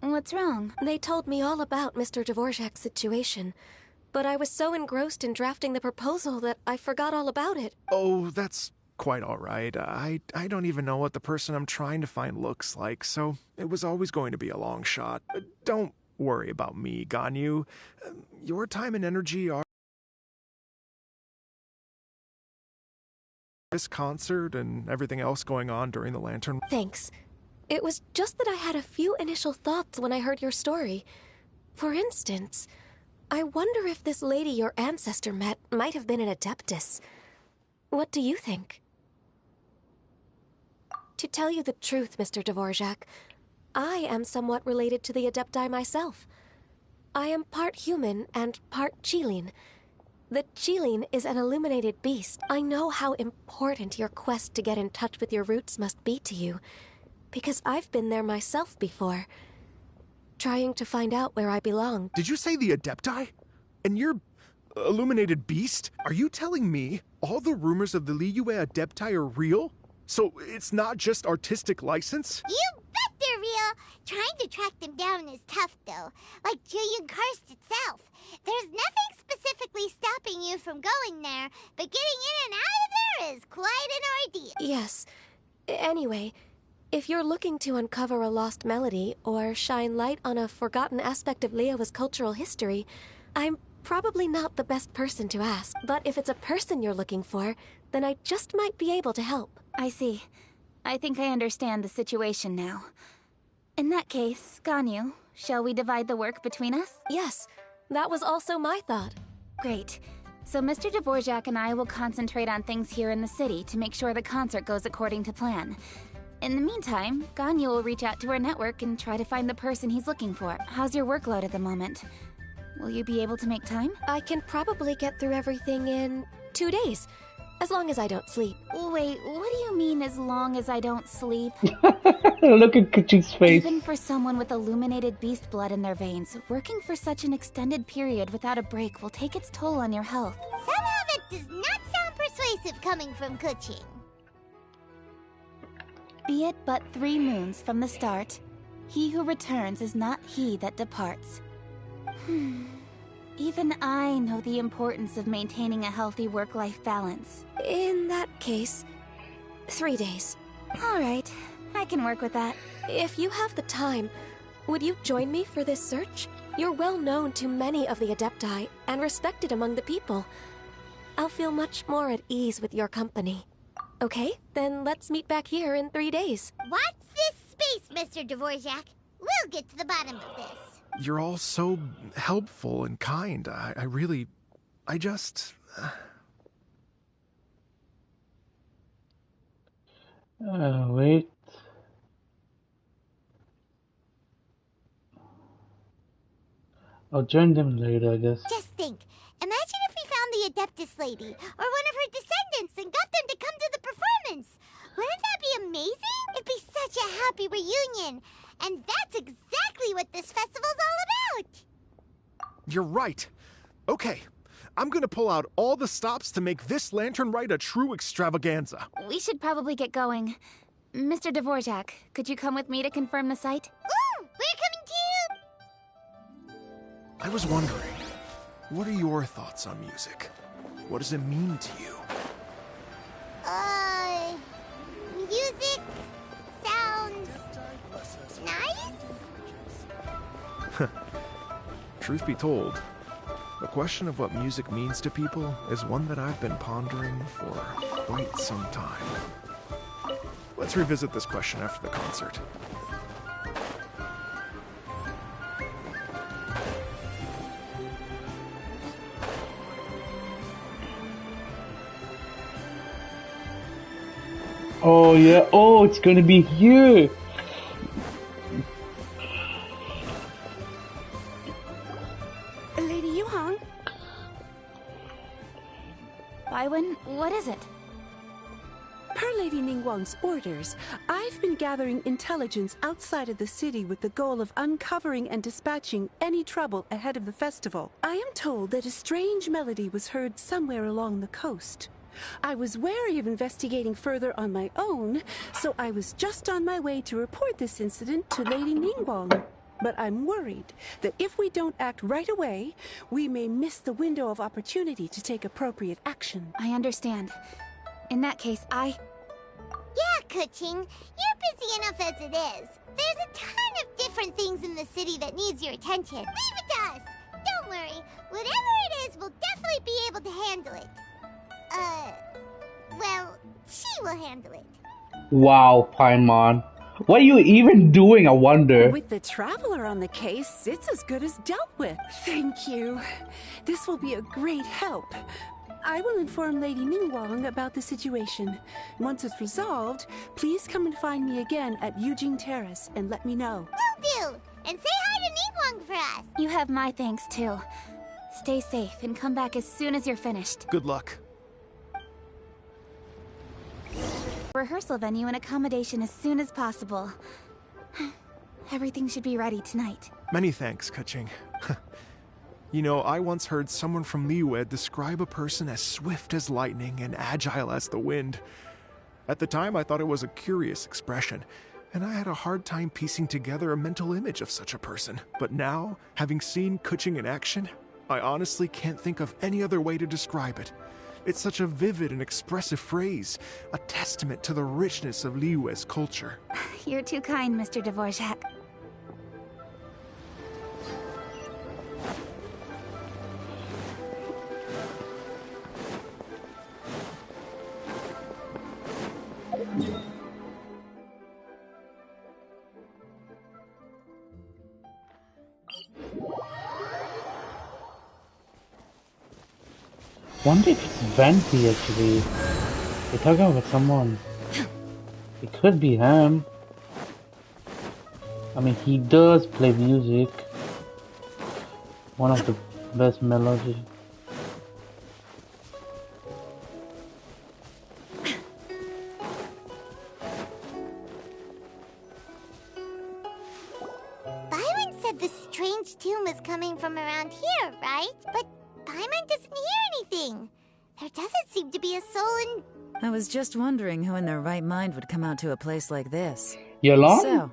What's wrong? They told me all about Mr. Dvorak's situation, but I was so engrossed in drafting the proposal that I forgot all about it. Oh, that's quite all right. I don't even know what the person I'm trying to find looks like, so it was always going to be a long shot. Don't worry about me, Ganyu. Your time and energy are this concert and everything else going on during the Lantern. Thanks. It was just that I had a few initial thoughts when I heard your story. For instance, I wonder if this lady your ancestor met might have been an Adeptus. What do you think? To tell you the truth, Mr. Dvorak, I am somewhat related to the Adepti myself. I am part human and part Qilin. The Qilin is an illuminated beast. I know how important your quest to get in touch with your roots must be to you, because I've been there myself before, trying to find out where I belong. Did you say the Adepti? And you're illuminated beast? Are you telling me all the rumors of the Liyue Adepti are real? So it's not just artistic license? You bet they're real! Trying to track them down is tough, though. Like Julian Karst itself. There's nothing specifically stopping you from going there, but getting in and out of there is quite an ordeal. Yes. Anyway, If you're looking to uncover a lost melody or shine light on a forgotten aspect of Liyue's cultural history, I'm probably not the best person to ask. But if it's a person you're looking for, then I just might be able to help. I see. I think I understand the situation now. In that case, Ganyu, shall we divide the work between us? Yes, that was also my thought. Great. So Mr. Dvorak and I will concentrate on things here in the city to make sure the concert goes according to plan. In the meantime, Ganyu will reach out to her network and try to find the person he's looking for. How's your workload at the moment? Will you be able to make time? I can probably get through everything in 2 days, as long as I don't sleep. Wait, what do you mean as long as I don't sleep? Look at Kuchi's face. Even for someone with illuminated beast blood in their veins, working for such an extended period without a break will take its toll on your health. Somehow that does not sound persuasive coming from Kuching. Be it but 3 moons from the start, he who returns is not he that departs. Even I know the importance of maintaining a healthy work-life balance. In that case, 3 days. All right, I can work with that. If you have the time, would you join me for this search? You're well known to many of the Adepti and respected among the people. I'll feel much more at ease with your company. Okay, then let's meet back here in 3 days. Watch this space, Mr. Dvorak. We'll get to the bottom of this. You're all so helpful and kind. I just... Wait. I'll join them later, I guess. Just think. Imagine if we found the Adeptus lady, or one of her descendants, and got them to come to the performance. Wouldn't that be amazing? It'd be such a happy reunion. And that's exactly what this festival's all about. You're right. Okay, I'm gonna pull out all the stops to make this lantern rite a true extravaganza. We should probably get going. Mr. Dvorak, could you come with me to confirm the site? Ooh, we're coming too! I was wondering, what are your thoughts on music? What does it mean to you? Music sounds nice? Truth be told, the question of what music means to people is one that I've been pondering for quite some time. Let's revisit this question after the concert. Oh yeah, oh, it's gonna be here. Lady Yuhang? Baiwen, what is it? Per Lady Ningguang's orders, I've been gathering intelligence outside of the city with the goal of uncovering and dispatching any trouble ahead of the festival. I am told that a strange melody was heard somewhere along the coast. I was wary of investigating further on my own, so I was just on my way to report this incident to Lady Ningguang. But I'm worried that if we don't act right away, we may miss the window of opportunity to take appropriate action. I understand. In that case, Yeah, Kuching, you're busy enough as it is. There's a ton of different things in the city that needs your attention. Leave it to us. Don't worry. Whatever it is, we'll definitely be able to handle it. Well, she will handle it. Wow, Paimon. What are you even doing, I wonder? With the Traveler on the case, it's as good as dealt with. Thank you. This will be a great help. I will inform Lady Ningguang about the situation. Once it's resolved, please come and find me again at Eugene Terrace and let me know. Will do. And say hi to Ningguang for us. you have my thanks too. Stay safe and come back as soon as you're finished. Good luck. Rehearsal venue and accommodation as soon as possible. Everything should be ready tonight. Many thanks, Kuching. You know, I once heard someone from Liyue describe a person as swift as lightning and agile as the wind. At the time, I thought it was a curious expression, and I had a hard time piecing together a mental image of such a person. But now, having seen Kuching in action, I honestly can't think of any other way to describe it. It's such a vivid and expressive phrase, a testament to the richness of Liyue's culture. You're too kind, Mr. Dvorak. Wonder if it's Venti actually. They're talking about someone. It could be him. I mean, he does play music. One of the best melodies. Byron said the strange tune was coming from around here, right? But Paimon doesn't hear anything. There doesn't seem to be a soul in... I was just wondering who in their right mind would come out to a place like this. Yelan? So,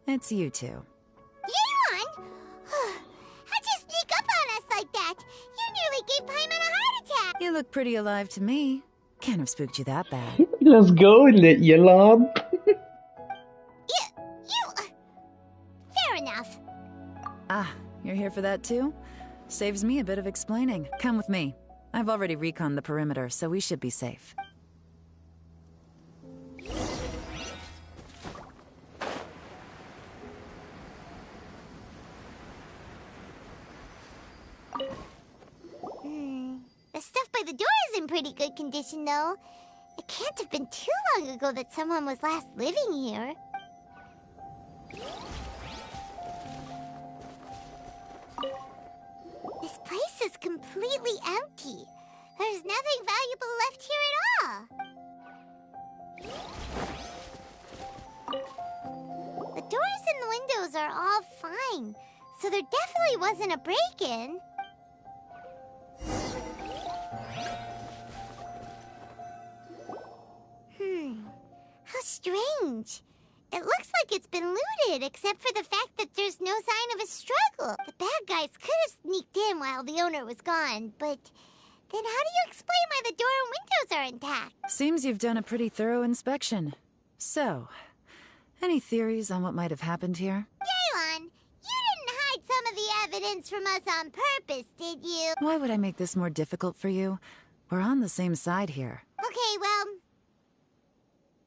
it's you two. Yelan? How'd you sneak up on us like that? You nearly gave Paimon a heart attack. You look pretty alive to me. Can't have spooked you that bad. Let's go, Yelan. Fair enough. Ah, you're here for that too? Saves me a bit of explaining. Come with me. I've already reconned the perimeter, so we should be safe. The stuff by the door is in pretty good condition, though. It can't have been too long ago that someone was last living here. This place is completely empty. There's nothing valuable left here at all. The doors and the windows are all fine, so there definitely wasn't a break-in. How strange. It looks like it's been looted, except for the fact that there's no sign of a struggle. The bad guys could have sneaked in while the owner was gone, but then how do you explain why the door and windows are intact? Seems you've done a pretty thorough inspection. So, any theories on what might have happened here? Yelan, you didn't hide some of the evidence from us on purpose, did you? Why would I make this more difficult for you? We're on the same side here. Okay, well...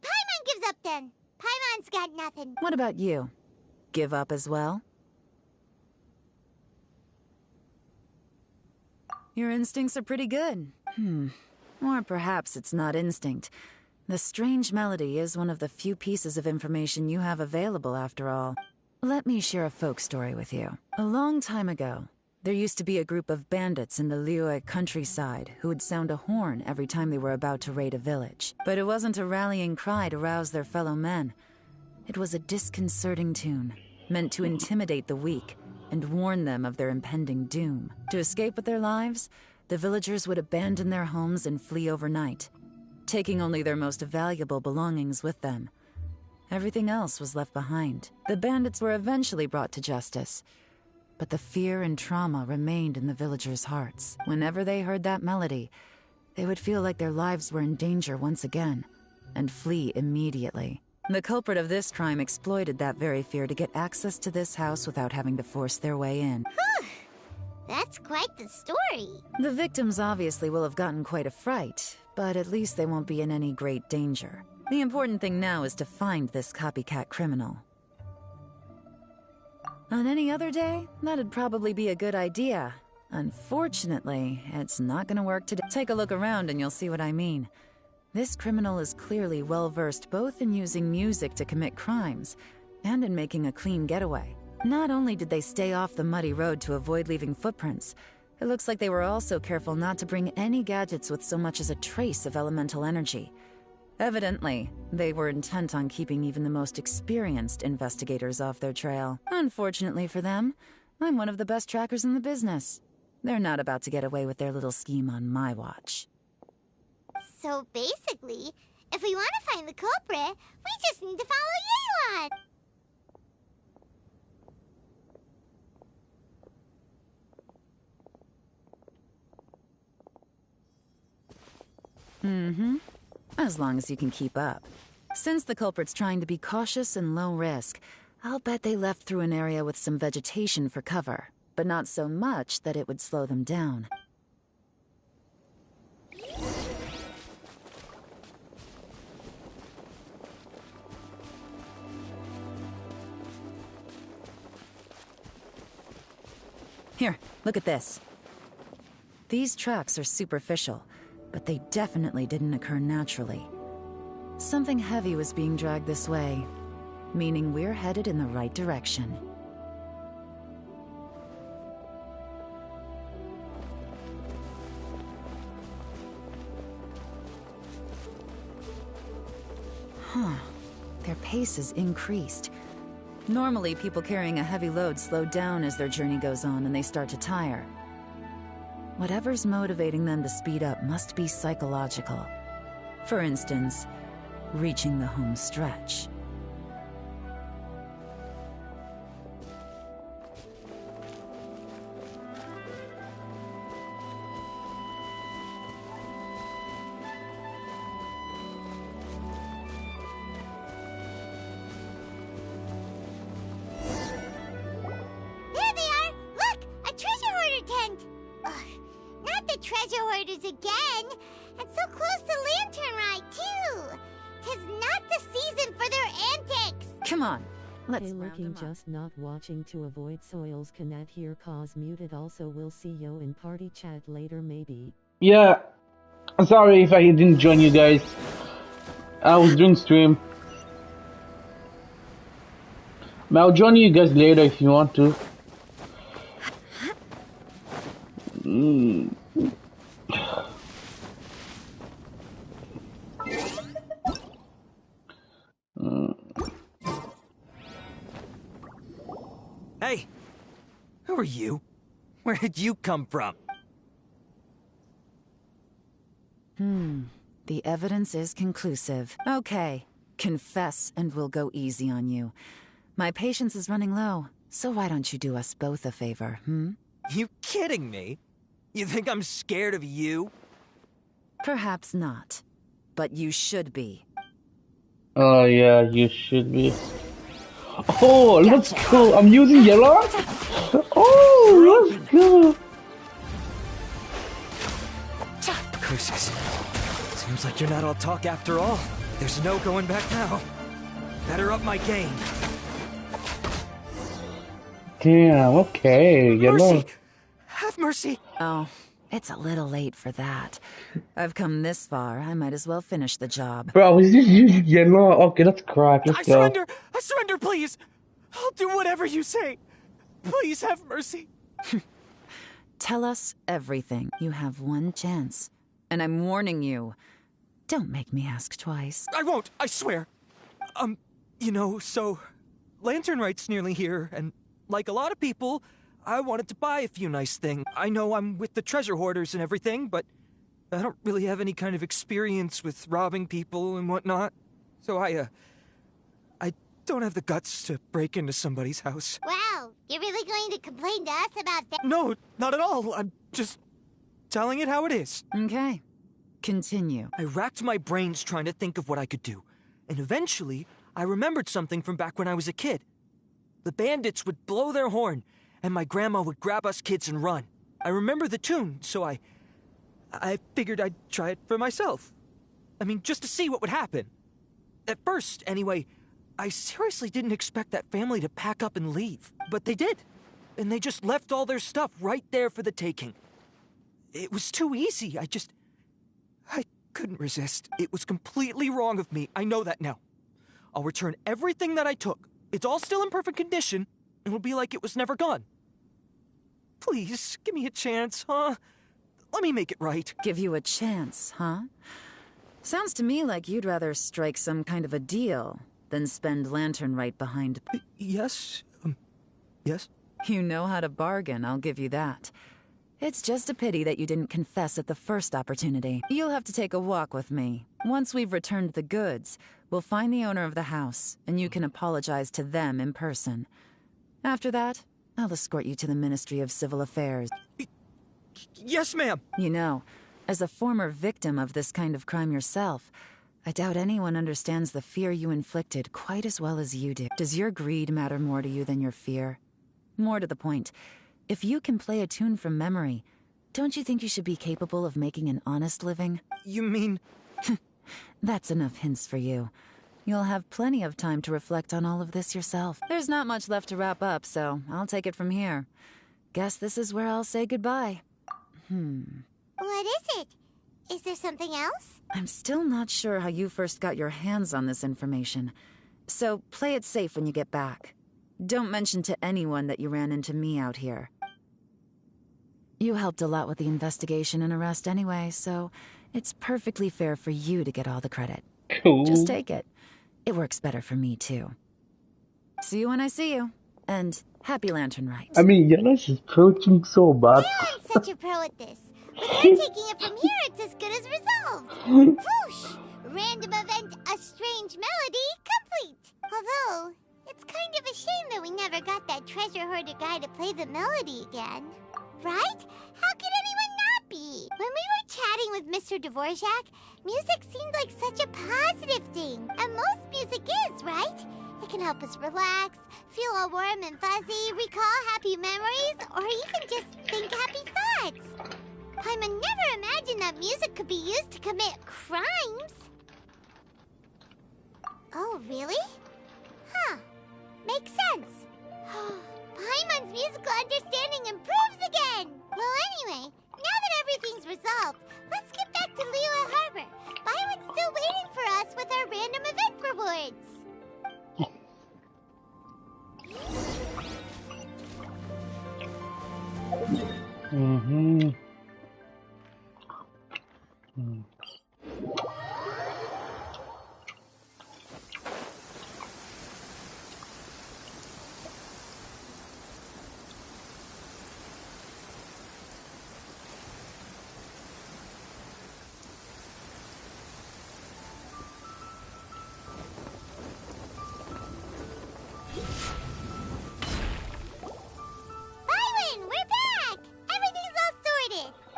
Paimon gives up then. Paimon's got nothing. What about you? Give up as well? Your instincts are pretty good. Or perhaps it's not instinct. The strange melody is one of the few pieces of information you have available, after all. Let me share a folk story with you. A long time ago, there used to be a group of bandits in the Liyue countryside who would sound a horn every time they were about to raid a village. But it wasn't a rallying cry to rouse their fellow men. It was a disconcerting tune, meant to intimidate the weak and warn them of their impending doom. To escape with their lives, the villagers would abandon their homes and flee overnight, taking only their most valuable belongings with them. Everything else was left behind. The bandits were eventually brought to justice, but the fear and trauma remained in the villagers' hearts. Whenever they heard that melody, they would feel like their lives were in danger once again, and flee immediately. The culprit of this crime exploited that very fear to get access to this house without having to force their way in. That's quite the story. The victims obviously will have gotten quite a fright, but at least they won't be in any great danger. The important thing now is to find this copycat criminal. On any other day, that'd probably be a good idea. Unfortunately, it's not gonna work today. Take a look around and you'll see what I mean. This criminal is clearly well-versed both in using music to commit crimes and in making a clean getaway. Not only did they stay off the muddy road to avoid leaving footprints, it looks like they were also careful not to bring any gadgets with so much as a trace of elemental energy. Evidently, they were intent on keeping even the most experienced investigators off their trail. Unfortunately for them, I'm one of the best trackers in the business. They're not about to get away with their little scheme on my watch. So basically, if we want to find the culprit, we just need to follow Yelan. Mm-hmm. As long as you can keep up. Since the culprit's trying to be cautious and low risk, I'll bet they left through an area with some vegetation for cover, but not so much that it would slow them down. Here, look at this. These tracks are superficial, but they definitely didn't occur naturally. Something heavy was being dragged this way, meaning we're headed in the right direction. Huh. Their pace has increased. Normally, people carrying a heavy load slow down as their journey goes on and they start to tire. Whatever's motivating them to speed up must be psychological. For instance, reaching the home stretch. Again, and so close to Lantern Ride, too. 'Tis not the season for their antics. Come on, let's Hey, looking just not watching to avoid soils cannot hear cause muted. Also, we'll see you in party chat later, maybe. Yeah, sorry if I didn't join you guys. I was doing stream. But I'll join you guys later if you want to. Hey! Who are you? Where did you come from? The evidence is conclusive. Okay, confess and we'll go easy on you. My patience is running low, so why don't you do us both a favor, You kidding me? You think I'm scared of you? Perhaps not, but you should be. Oh yeah, you should be. Oh, let's go! I'm using yellow? Oh, let's go! Curses. Seems like you're not all talk after all. There's no going back now. Better up my game. Damn, okay, yellow. Mercy! Have mercy! Oh, it's a little late for that. I've come this far, I might as well finish the job. Bro, I was just using yellow. Okay, let's crack. Let's go. I surrender, please! I'll do whatever you say. Please have mercy. Tell us everything. You have one chance. And I'm warning you. Don't make me ask twice. I won't, I swear. You know, so... Lantern Right's nearly here, and like a lot of people, I wanted to buy a few nice things. I know I'm with the treasure hoarders and everything, but I don't really have any kind of experience with robbing people and whatnot. So I don't have the guts to break into somebody's house. Wow, you're really going to complain to us about that? No, not at all. I'm just telling it how it is. Okay. Continue. I racked my brains trying to think of what I could do. And eventually, I remembered something from back when I was a kid. The bandits would blow their horn, and my grandma would grab us kids and run. I remember the tune, so I figured I'd try it for myself. I mean, just to see what would happen. At first, anyway, I seriously didn't expect that family to pack up and leave. But they did. And they just left all their stuff right there for the taking. It was too easy. I couldn't resist. It was completely wrong of me. I know that now. I'll return everything that I took. It's all still in perfect condition. It'll be like it was never gone. Please, give me a chance, huh? Let me make it right. Give you a chance, huh? Sounds to me like you'd rather strike some kind of a deal than spend Lantern Right behind... Yes? Yes? You know how to bargain, I'll give you that. It's just a pity that you didn't confess at the first opportunity. You'll have to take a walk with me. Once we've returned the goods, we'll find the owner of the house, and you can apologize to them in person. After that, I'll escort you to the Ministry of Civil Affairs. Yes, ma'am. You know, As a former victim of this kind of crime yourself, I doubt anyone understands the fear you inflicted quite as well as you do. Does your greed matter more to you than your fear? More to the point, if you can play a tune from memory, don't you think you should be capable of making an honest living? You mean... That's enough hints for you. You'll have plenty of time to reflect on all of this yourself. There's not much left to wrap up, so I'll take it from here. Guess this is where I'll say goodbye. What is it? Is there something else? I'm still not sure how you first got your hands on this information, so play it safe when you get back. Don't mention to anyone that you ran into me out here. You helped a lot with the investigation and arrest anyway, so it's perfectly fair for you to get all the credit. Cool. Just take it. It works better for me, too. See you when I see you. And happy Lantern Rite. I mean, Yella's is approaching so bad. I'm such a pro at this. With her taking it from here, it's as good as resolved. Whoosh! Random event, a strange melody, complete. Although, it's kind of a shame that we never got that treasure hoarder guy to play the melody again. Right? How could anyone not be? When we were chatting with Mr. Dvorak, music seemed like such a positive thing. And most music is, right? It can help us relax, feel all warm and fuzzy, recall happy memories, or even just think happy thoughts. Paimon never imagined that music could be used to commit crimes. Oh, really? Huh. Makes sense. Paimon's musical understanding improves again! Well, anyway, now that everything's resolved, let's get back to Liyue Harbor. Paimon's still waiting for us with our random event rewards.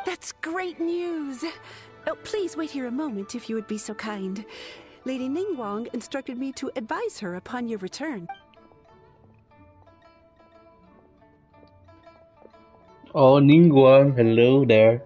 That's great news! Oh, please wait here a moment if you would be so kind. Lady Ningguang instructed me to advise her upon your return. Oh, Ningguang, hello there.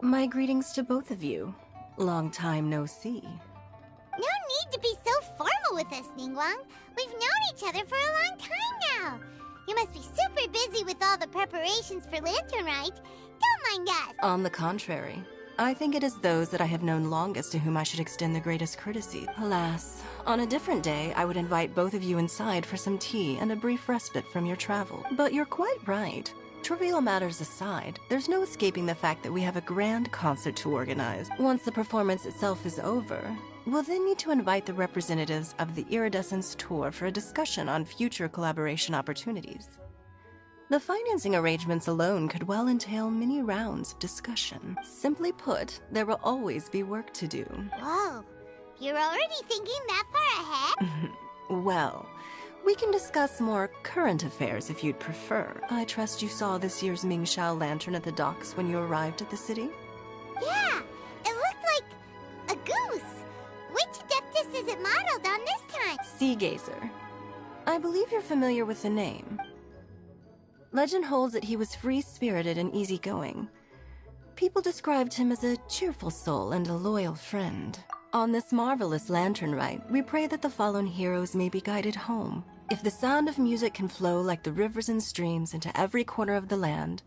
My greetings to both of you. Long time no see. No need to be so formal with us, Ningguang. We've known each other for a long time now. You must be super busy with all the preparations for Lantern Rite. Don't mind us. On the contrary, I think it is those that I have known longest to whom I should extend the greatest courtesy. Alas, on a different day, I would invite both of you inside for some tea and a brief respite from your travel. But you're quite right. Trivial matters aside, there's no escaping the fact that we have a grand concert to organize. Once the performance itself is over, we'll then need to invite the representatives of the Iridescence Tour for a discussion on future collaboration opportunities. The financing arrangements alone could well entail many rounds of discussion. Simply put, there will always be work to do. Whoa, you're already thinking that far ahead? Well, we can discuss more current affairs if you'd prefer. I trust you saw this year's Mingxiao lantern at the docks when you arrived at the city? Yeah, it looked like a goose. Which Adeptus is it modeled on this time? Sea Gazer. I believe you're familiar with the name. Legend holds that he was free-spirited and easygoing. People described him as a cheerful soul and a loyal friend. On this marvelous Lantern Rite, we pray that the fallen heroes may be guided home. If the sound of music can flow like the rivers and streams into every corner of the land,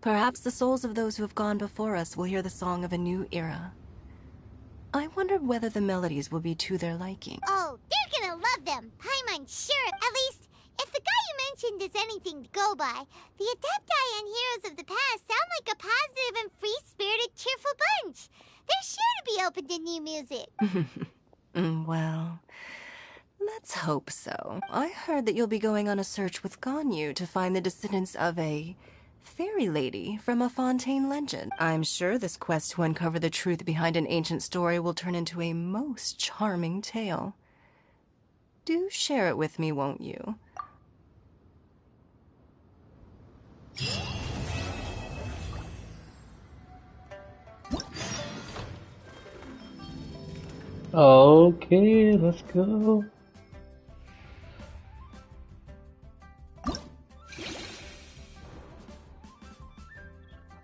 perhaps the souls of those who have gone before us will hear the song of a new era. I wonder whether the melodies will be to their liking. Oh, they're gonna love them. Paimon's sure. At least, if the guy you mentioned is anything to go by, the Adepti and heroes of the past sound like a positive and free-spirited, cheerful bunch. They're sure to be open to new music. Well, let's hope so. I heard that you'll be going on a search with Ganyu to find the descendants of a fairy lady from a Fontaine legend. I'm sure this quest to uncover the truth behind an ancient story will turn into a most charming tale. Do share it with me, won't you? Okay, let's go.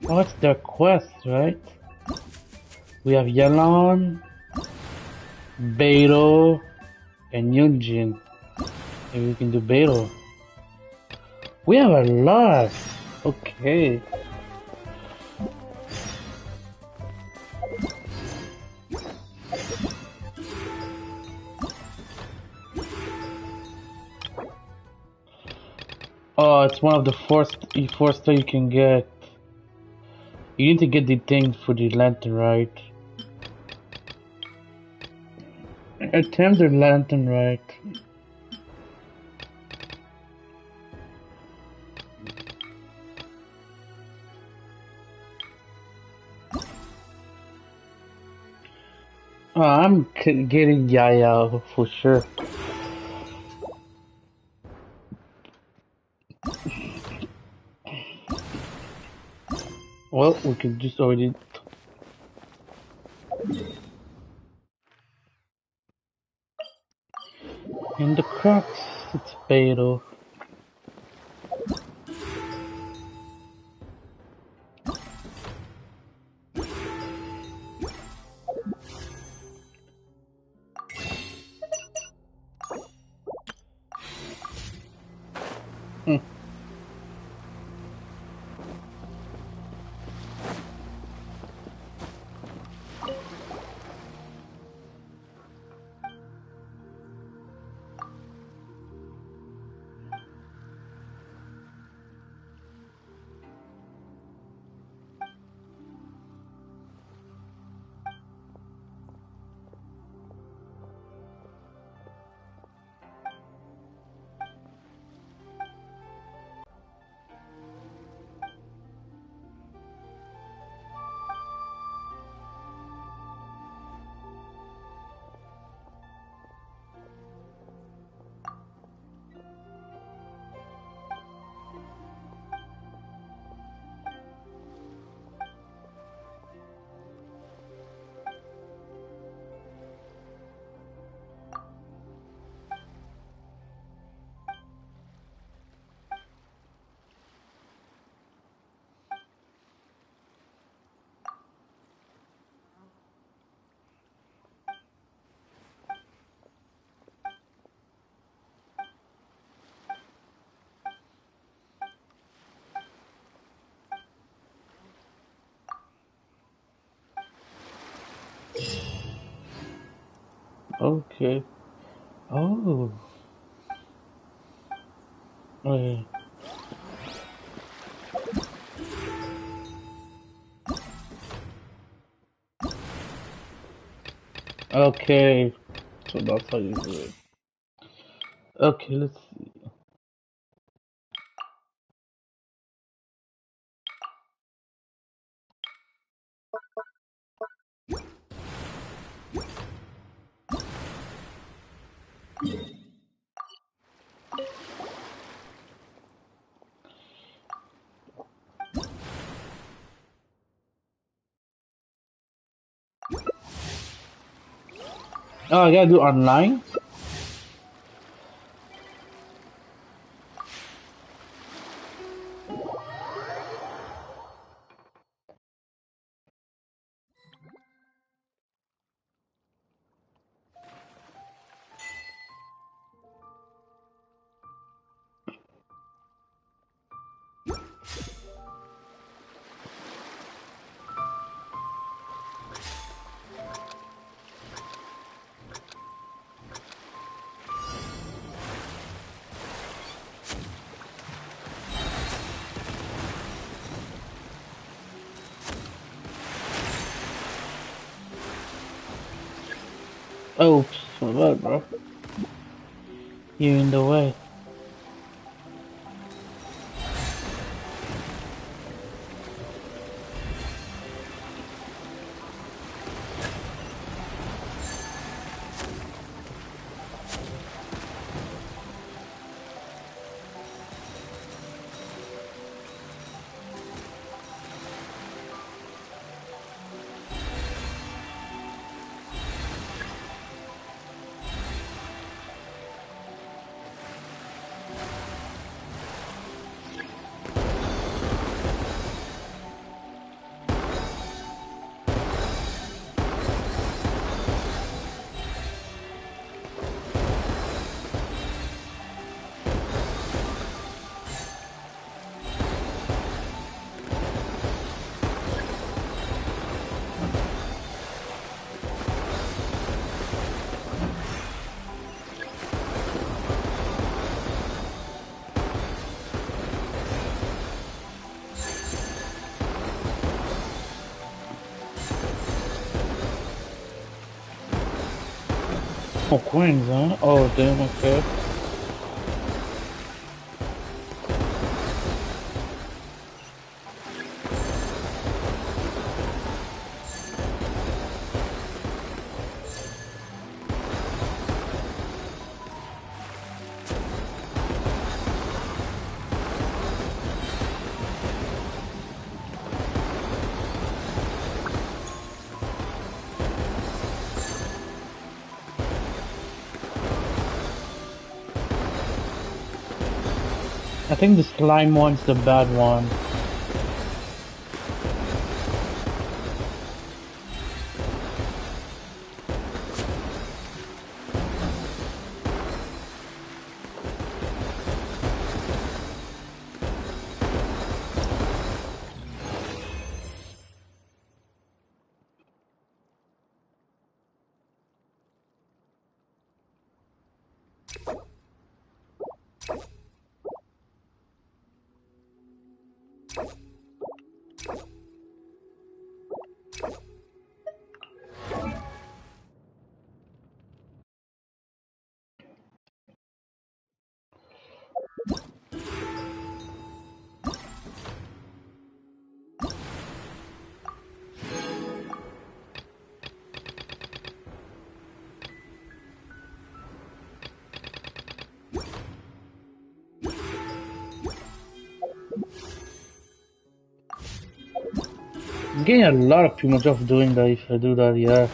Oh, it's their quest, right? We have Yalan, Beidou, and Yunjin. Maybe we can do Beidou. We have a lot. Okay. Oh, it's one of the four star you can get. You need to get the thing for the lantern, right? Attempt the lantern, right? Oh, I'm getting Yaya for sure. Well, we can just already. In the cracks, it's Beidou. Okay. Oh. Okay. Okay. So that's how you do it. Okay, let's see. Oh, I gotta do online? Oh, so bad, bro. You're in the way. Oh, coins, huh? Oh, damn, okay. I think the slime one's the bad one. I'm getting a lot of too much off doing that if I do that, yeah.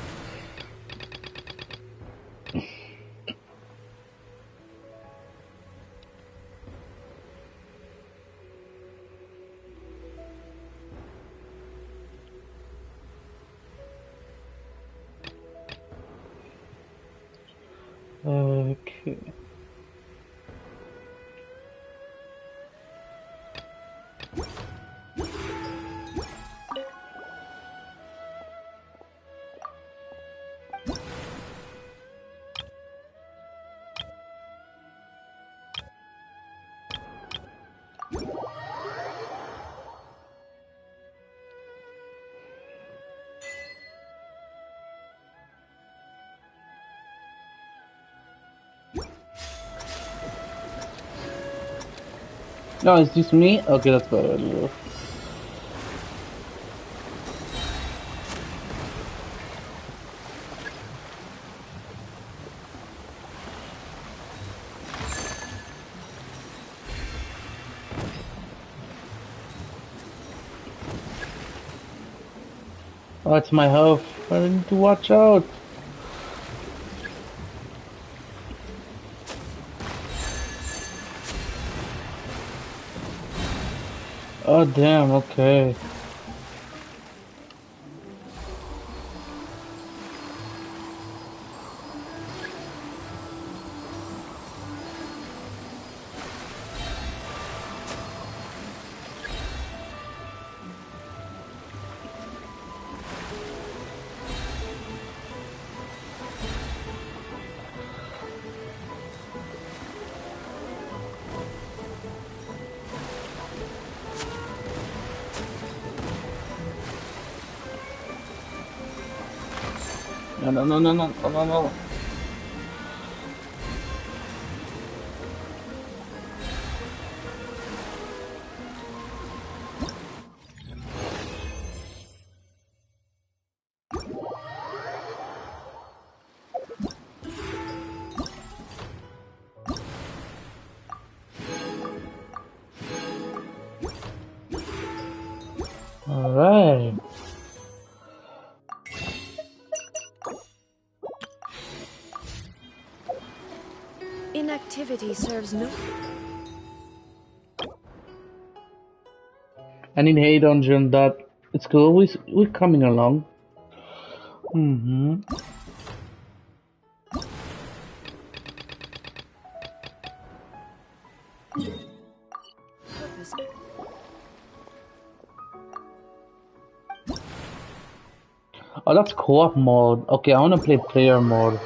Okay. No, it's just me? Okay, that's better. Oh, it's my health. I need to watch out. Oh, damn, okay. No, no, no, no, no, no, no, no. Alright. Inactivity serves no... I need hay dungeon that it's cool. We're coming along. Mm-hmm. Oh, that's co-op mode. Okay, I want to play player mode.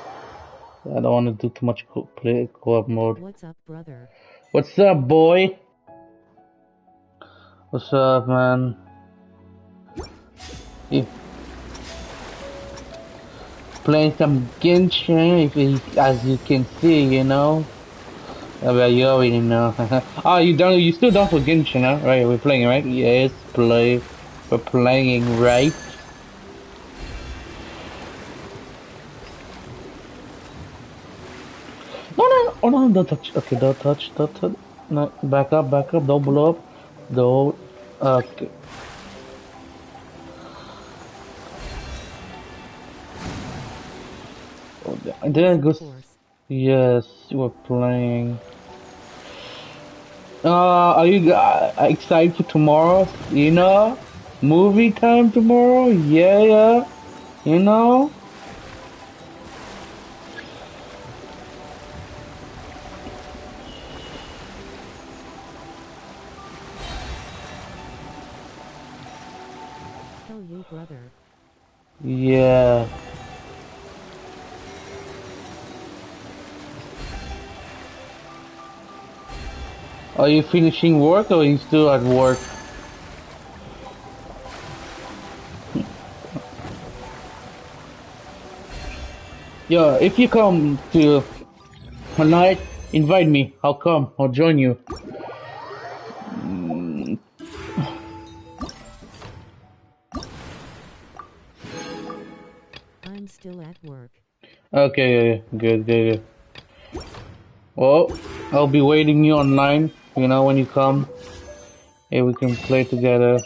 I don't want to do too much co-op mode. What's up, brother? What's up, boy? What's up, man? Yeah. playing some Genshin, as you can see, you know. Well, you already know. Oh, you done? You still done for Genshin, huh? Right, we're playing, right? Yes, play. We're playing, right? No, no, oh no, don't touch. Okay, don't touch, don't touch. No, back up, don't blow up. Don't. Okay. And then it goes. Yes, we're playing. Are you excited for tomorrow? You know, movie time tomorrow. Yeah, yeah. You know. Hell yeah, brother. Yeah. Are you finishing work or are you still at work? Yeah, if you come to a night, invite me. I'll come. I'll join you. I'm still at work. Okay, yeah, good, good, good. Well, I'll be waiting you online. You know, when you come, hey, we can play together.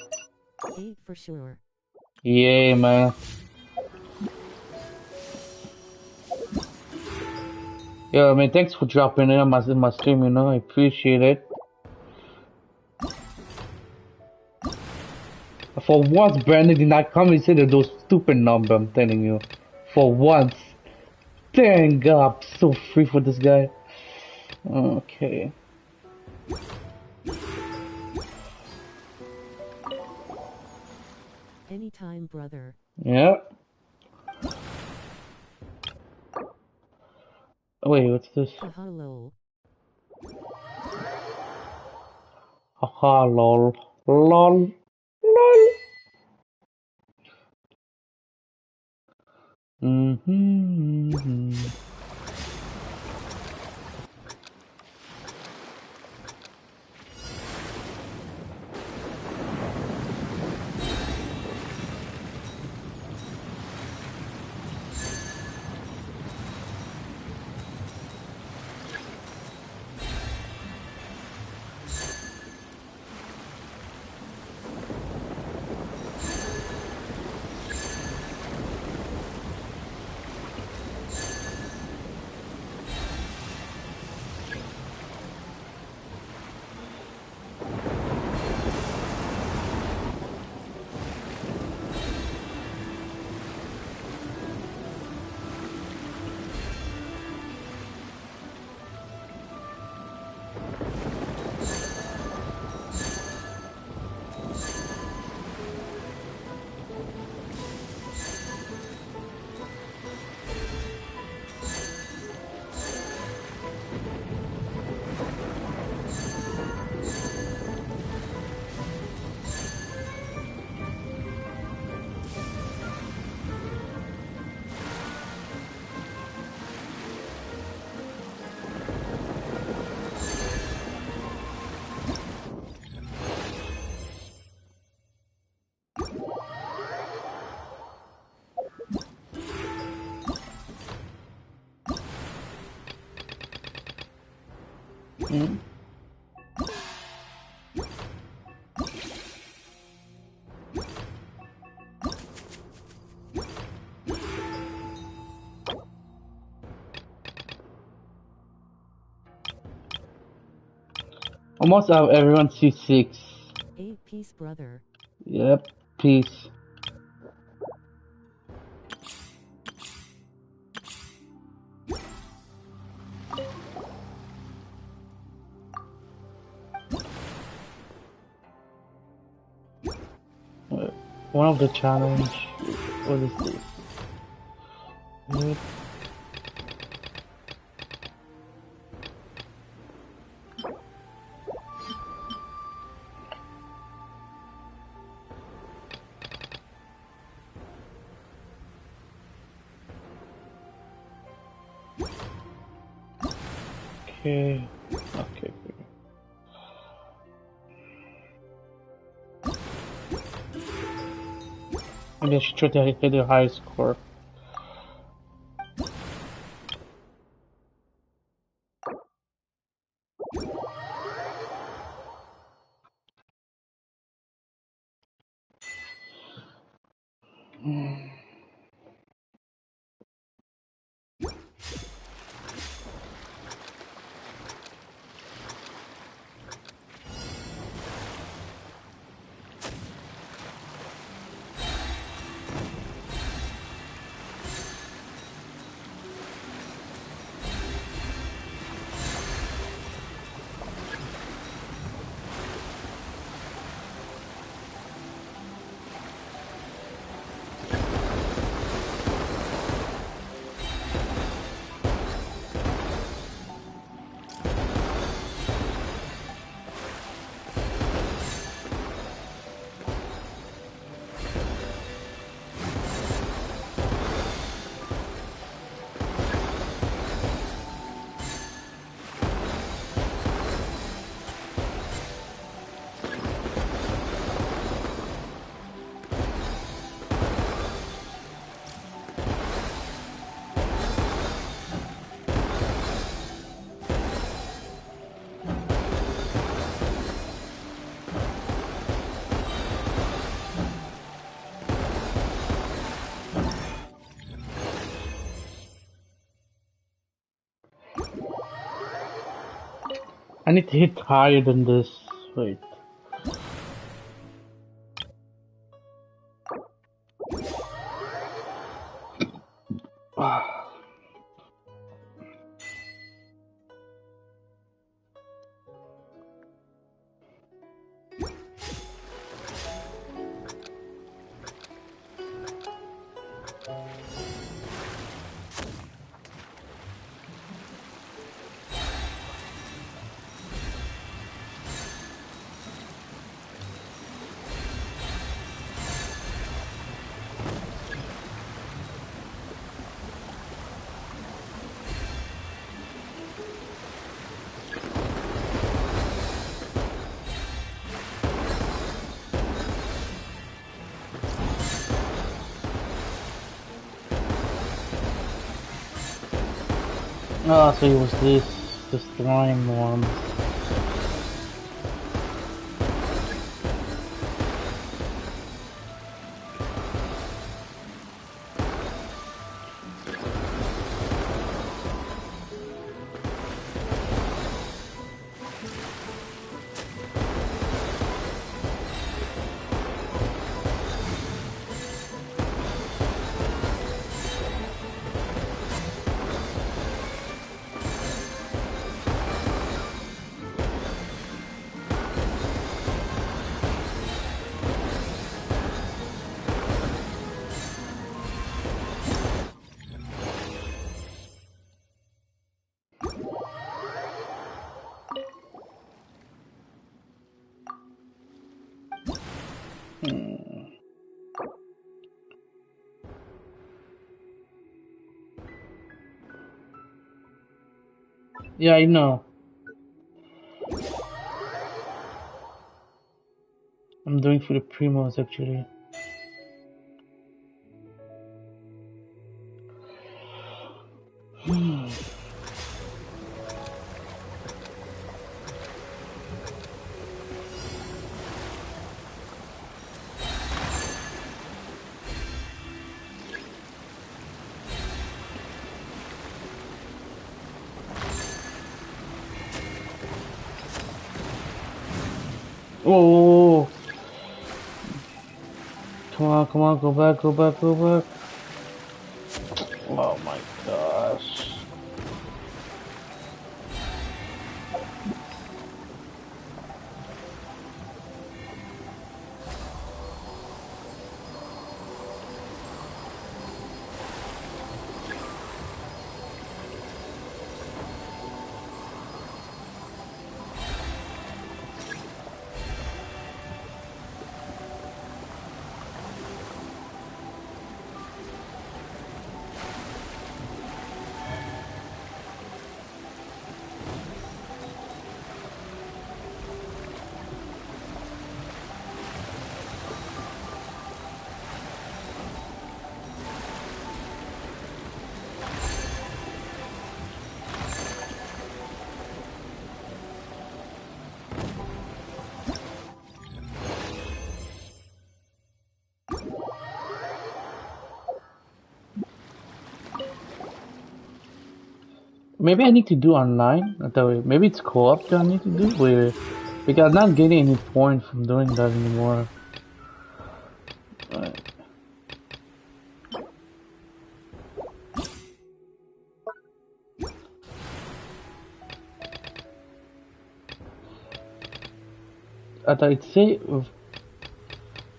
8 for sure. Yeah, man. Yeah, man, thanks for dropping in on my stream, you know, I appreciate it. For once, Brandon did not come and say that those stupid number, I'm telling you. For once. Thank God, I'm so free for this guy. Okay. Anytime, brother. Yeah. Wait, what's this? Haha lol. Haha, lol. Lol. Lol. Mm-hmm. Mm. Almost have everyone C6. 8 peace, brother. Yep, peace. One of the challenge. What is this? Yep. Okay. Okay. Maybe I should try to hit a high score. I need to hit higher than this. Wait. Ah, so it was the slime one. Yeah, I know. I'm doing for the primos actually. Oh, come on, go back, go back, go back. Oh my gosh. Maybe I need to do online. I thought maybe it's co-op that I need to do. Where because I'm not getting any point from doing that anymore. Right. I thought it'd say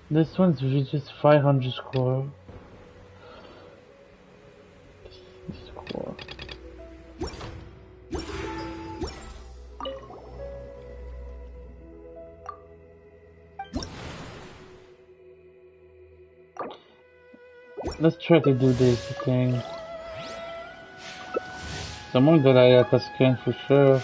this one's just 500 score. Score. Let's try to do this thing. Someone got Ayaka skin for sure.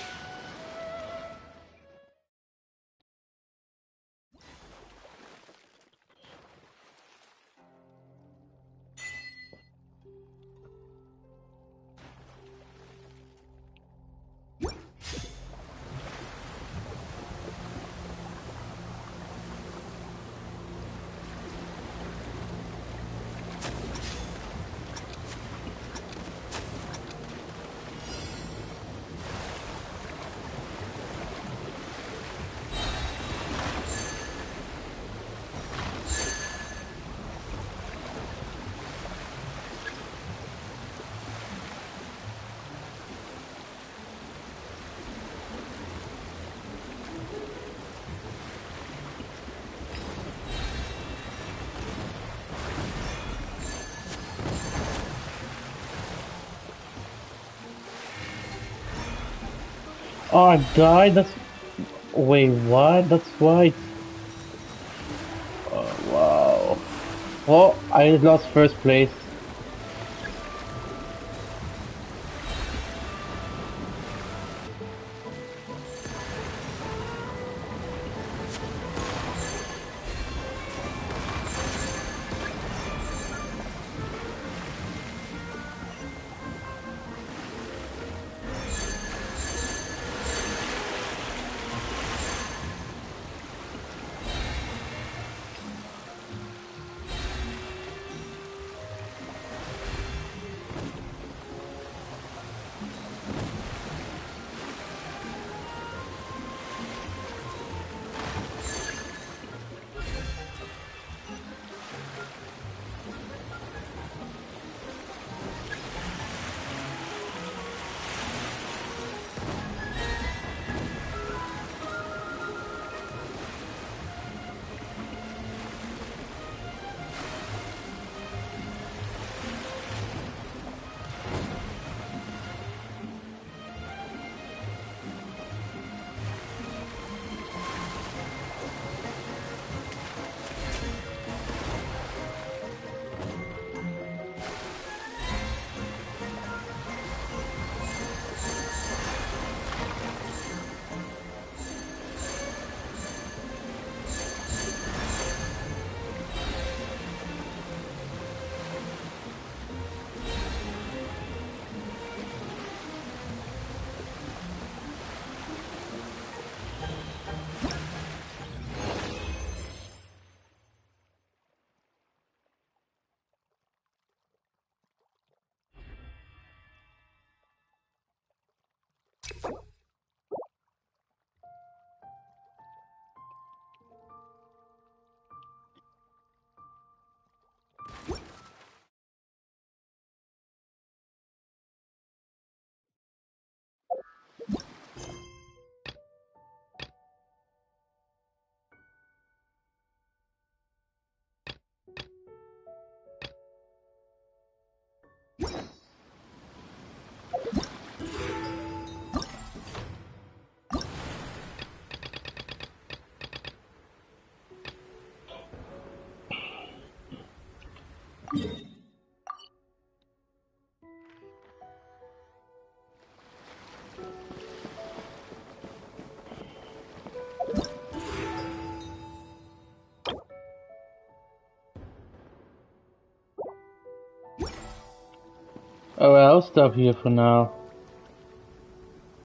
Oh, I died. That's wait, what? That's why. Oh, wow. Well, I lost first place. Alright, I'll stop here for now.